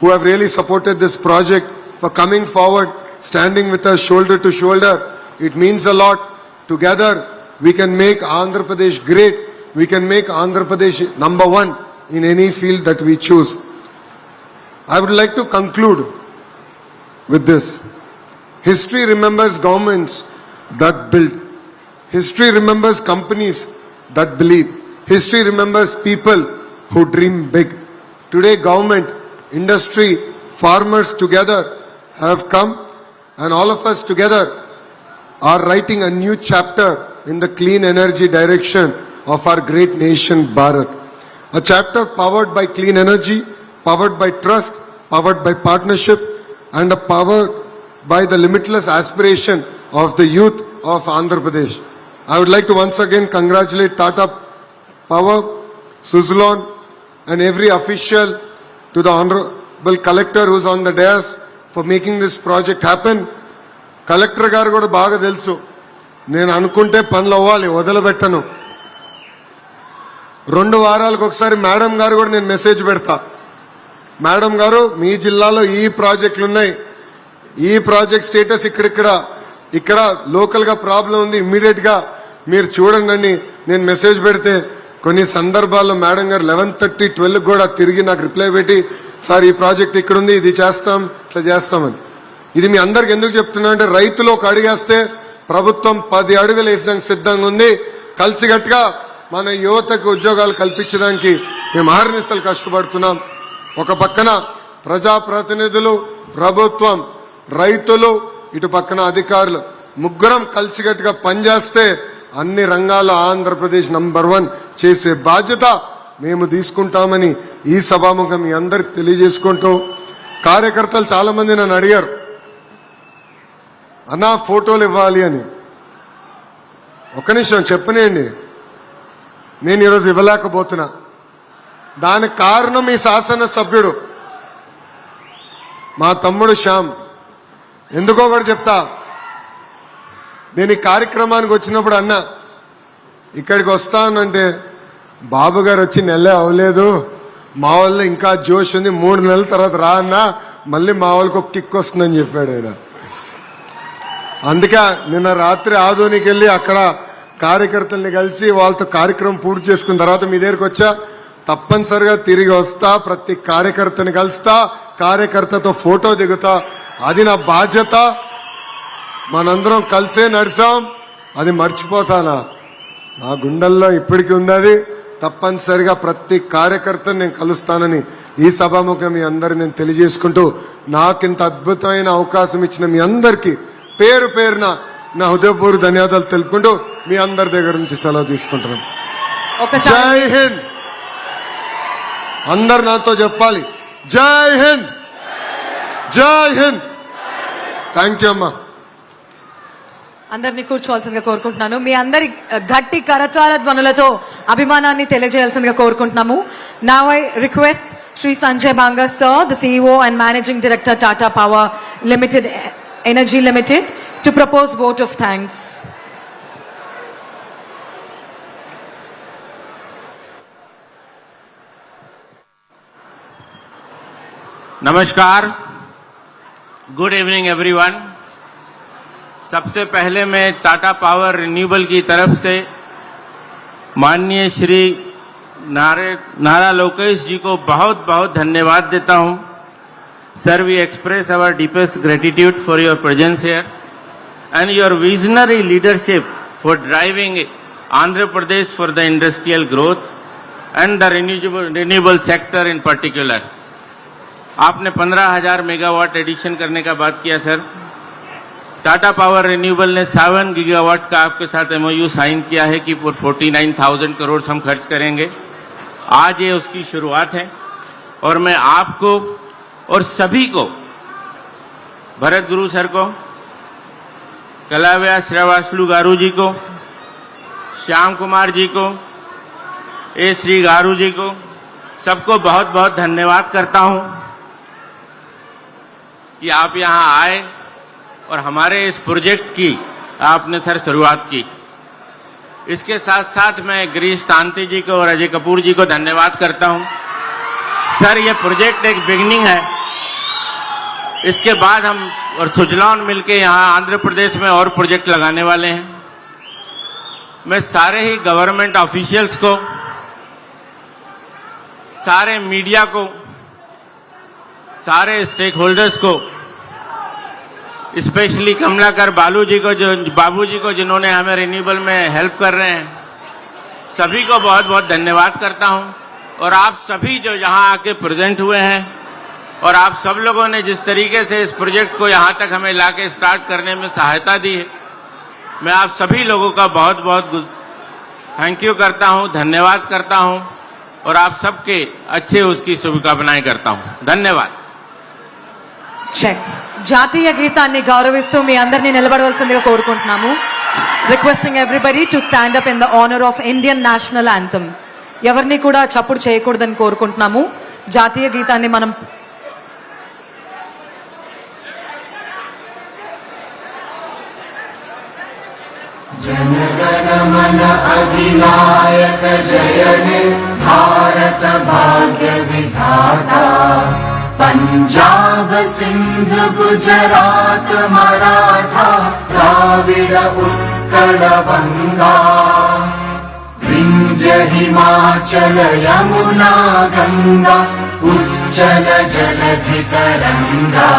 who have really supported this project for coming forward, standing with us shoulder to shoulder. It means a lot. Together, we can make Andhra Pradesh great. We can make Andhra Pradesh #1 in any field that we choose. I would like to conclude with this. History remembers governments that build. History remembers companies that believe. History remembers people who dream big. Today, government, industry, farmers together have come, and all of us together are writing a new chapter in the clean energy direction of our great nation, Bharat. A chapter powered by clean energy, powered by trust, powered by partnership, and powered by the limitless aspiration of the youth of Andhra Pradesh. I would like to once again congratulate Tata Power, Suzlon, and every official, to the Honorable Collector who's on the dais, for making this project happen. Collector గారు కూడా బాగా తెలుసు, నేను అనుకుంటే పనులు అవ్వాలి, వదలబెట్టను. 2 వారాలకు ఒకసారి మేడం గారు కూడా నేను మెసేజ్ పెడతా. మేడం గారు, మీ జిల్లాలో ఈ ప్రాజెక్టులు ఉన్నాయి, ఈ ప్రాజెక్ట్ స్టేటస్ ఇక్కడ లోకల్ గా ప్రాబ్లం ఉంది, ఇమ్మీడియట్ గా మీరు చూడండి నేను మెసేజ్ పెడితే, కొన్ని సందర్భాల్లో మేడం గారు 11:30, 12 కూడా తిరిగి నాకు రిప్లై పెట్టి, సార్ ఈ ప్రాజెక్ట్ ఇక్కడ ఉంది, ఇది చేస్తాం, ఇట్లా చేస్తామని. ఇది మీ అందరికి ఎందుకు చెప్తున్నా అంటే, రైతులు ఒక అడుగేస్తే ప్రభుత్వం 10 అడుగులు వేసడానికి సిద్ధంగా ఉంది. కలిసికట్టుగా మన యువతకు ఉద్యోగాలు కల్పించడానికి మేము ఆహర్నిశలు కష్టపడుతున్నాం. ఒక పక్కన ప్రజాప్రతినిధులు, ప్రభుత్వం, రైతులు, ఇటు పక్కన అధికారులు, ముగ్గురం కలిసికట్టుగా పనిచేస్తే అన్ని రంగాల్లో ఆంధ్రప్రదేశ్ #1 చేసే బాధ్యత మేము తీసుకుంటామని ఈ సభాముఖం మీ అందరికి తెలియజేసుకుంటూ, కార్యకర్తలు చాలా మంది నన్ను అడిగారు, అన్నా ఫోటోలు ఇవ్వాలి అని. ఒక్క నిమిషం చెప్పనేయండి, నేను ఈరోజు ఇవ్వలేకపోతున్నా. దానికి కారణం ఈ శాసనసభ్యుడు మా తమ్ముడు శ్యామ్. ఎందుకో కూడా చెప్తా. నేను ఈ కార్యక్రమానికి వచ్చినప్పుడు అన్నా, ఇక్కడికి వస్తానంటే బాబు గారు వచ్చి నెలే అవ్వలేదు, మా వాళ్ళు ఇంకా జోష్ ఉంది, 3 నెలల తర్వాత రా అన్నా, మళ్ళీ మా వాళ్ళకి ఒక కిక్ వస్తుందని చెప్పాడు ఆయన. అందుకే నిన్న రాత్రి ఆదోనికి వెళ్ళి అక్కడ కార్యకర్తల్ని కలిసి వాళ్ళతో కార్యక్రమం పూర్తి చేసుకున్న తర్వాత మీ దగ్గరికి వచ్చా. తప్పనిసరిగా తిరిగి వస్తా, ప్రతి కార్యకర్తని కలుస్తా, కార్యకర్తతో ఫోటో దిగుతా. అది నా బాధ్యత. మనందరం కలిసే నడిచాం, అది మర్చిపోతానా? నా గుండెల్లో ఇప్పటికీ ఉన్నది. తప్పనిసరిగా ప్రతి కార్యకర్తను నేను కలుస్తానని ఈ సభాముఖం మీ అందరు నేను తెలియజేసుకుంటూ, నాకింత అద్భుతమైన అవకాశం ఇచ్చిన మీ అందరికీ పేరు పేరున నా హృదయపూర్వక ధన్యవాదాలు తెలుపుకుంటూ మీ అందరి దగ్గర నుంచి సెలవు తీసుకుంటున్నాను. జై హింద్. అందరు నాతో చెప్పాలి, జై హింద్, జై హింద్. థ్యాంక్ యూ అమ్మా. అందరినీ కూర్చోవాల్సిందిగా కోరుకుంటున్నాను. మీ అందరి గట్టి కరతాళ ధ్వనులతో అభిమానాన్ని తెలియజేయాల్సిందిగా కోరుకుంటున్నాము. Now I request Shri Sanjay Banga sir, the CEO and Managing Director Tata Power Limited Energy Limited, to propose vote of thanks. नमस्कार, गुड इवनिंग एवरीवन. सबसे पहले मैं टाटा पावर रिन्यूएबल की तरफ से माननीय श्री नारा लोकेश जी को बहुत बहुत धन्यवाद देता हूं. Sir, we express our deepest gratitude for your presence here and your visionary leadership for driving Andhra Pradesh for the industrial growth and the renewable sector in particular. आपने 15,000 मेगावाट एडिशन करने का बात किया सर. टाटा पावर रिन्यूएबल ने 7 gigawatt का आपके साथ MOU sign किया है कि 49,000 करोड़ हम खर्च करेंगे. आज ये उसकी शुरुआत है और मैं आपको और सभी को, भरत गुरु सर को, कलाव्या श्रीवास्तु गारू जी को, श्याम कुमार जी को, श्री गारू जी को, सबको बहुत बहुत धन्यवाद करता हूं कि आप यहां आए और हमारे इस प्रोजेक्ट की आपने सर शुरुआत की. इसके साथ साथ मैं गिरीश तांती जी को और अजय कपूर जी को धन्यवाद करता हूं. सर, ये प्रोजेक्ट एक बिगिनिंग है. इसके बाद हम और सुजलान मिलके यहाँ आंध्र प्रदेश में और प्रोजेक्ट लगाने वाले हैं. मैं सारे ही गवर्नमेंट ऑफिशियल्स को, सारे मीडिया को, सारे स्टेक होल्डर्स को, स्पेशली कमलाकर बाबू जी को जिन्होंने हमें रिन्यूएबल में हेल्प कर रहे हैं, सभी को बहुत बहुत धन्यवाद करता हूं. और आप सभी जो यहाँ आके प्रेजेंट हुए हैं और आप सब लोगों ने जिस तरीके से इस प्रोजेक्ट को यहाँ तक हमें लाके स्टार्ट करने में सहायता दी है, मैं आप सभी लोगों का बहुत बहुत थैंक यू करता हूँ, धन्यवाद करता हूँ और आप सबके अच्छे उसकी शुभकामनाएं करता हूँ. धन्यवाद. జాతీయ గీతాన్ని గౌరవిస్తూ మీ అందరినీ నిలబడవలసిందిగా కోరుకుంటున్నాము. Requesting everybody to stand up in the honour of Indian national anthem. ఎవరిని కూడా చప్పుడు చేయకూడదని కోరుకుంటున్నాము. జాతీయ గీతాన్ని మనం जनगण मन अधिनायक जय हे भारत भाग्य विधाता. पंजाब सिंध गुजरात मराठा द्राविड उत्कल बंगा. विंध्य हिमाचल यमुना गंगा उच्चल जलधि तरंगा.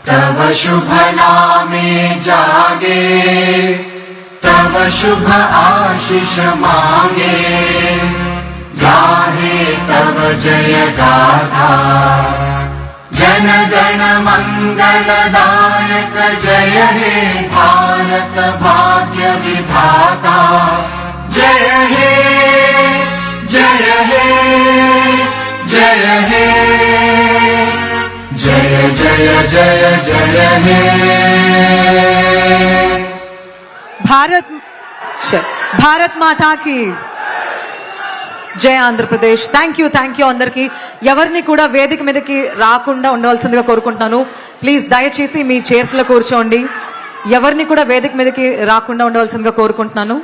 तव शुभ नामे जागे, तव शुभ आशीष मांगे. गाहे तव जय गाथा. जन गण मंगलदायक जय हे भारत भाग्य विधाता. जय हे, जय हे, जय हे, जय जय जय जय हे. భారత్ మాతా కి జై. ఆంధ్రప్రదేశ్. థ్యాంక్ యూ అందరికి. ఎవరిని కూడా వేదిక మీదకి రాకుండా ఉండవలసిందిగా కోరుకుంటున్నాను. ప్లీజ్ దయచేసి మీ చైర్స్ లో కూర్చోండి. ఎవరిని కూడా వేదిక మీదకి రాకుండా ఉండవలసిందిగా కోరుకుంటున్నాను.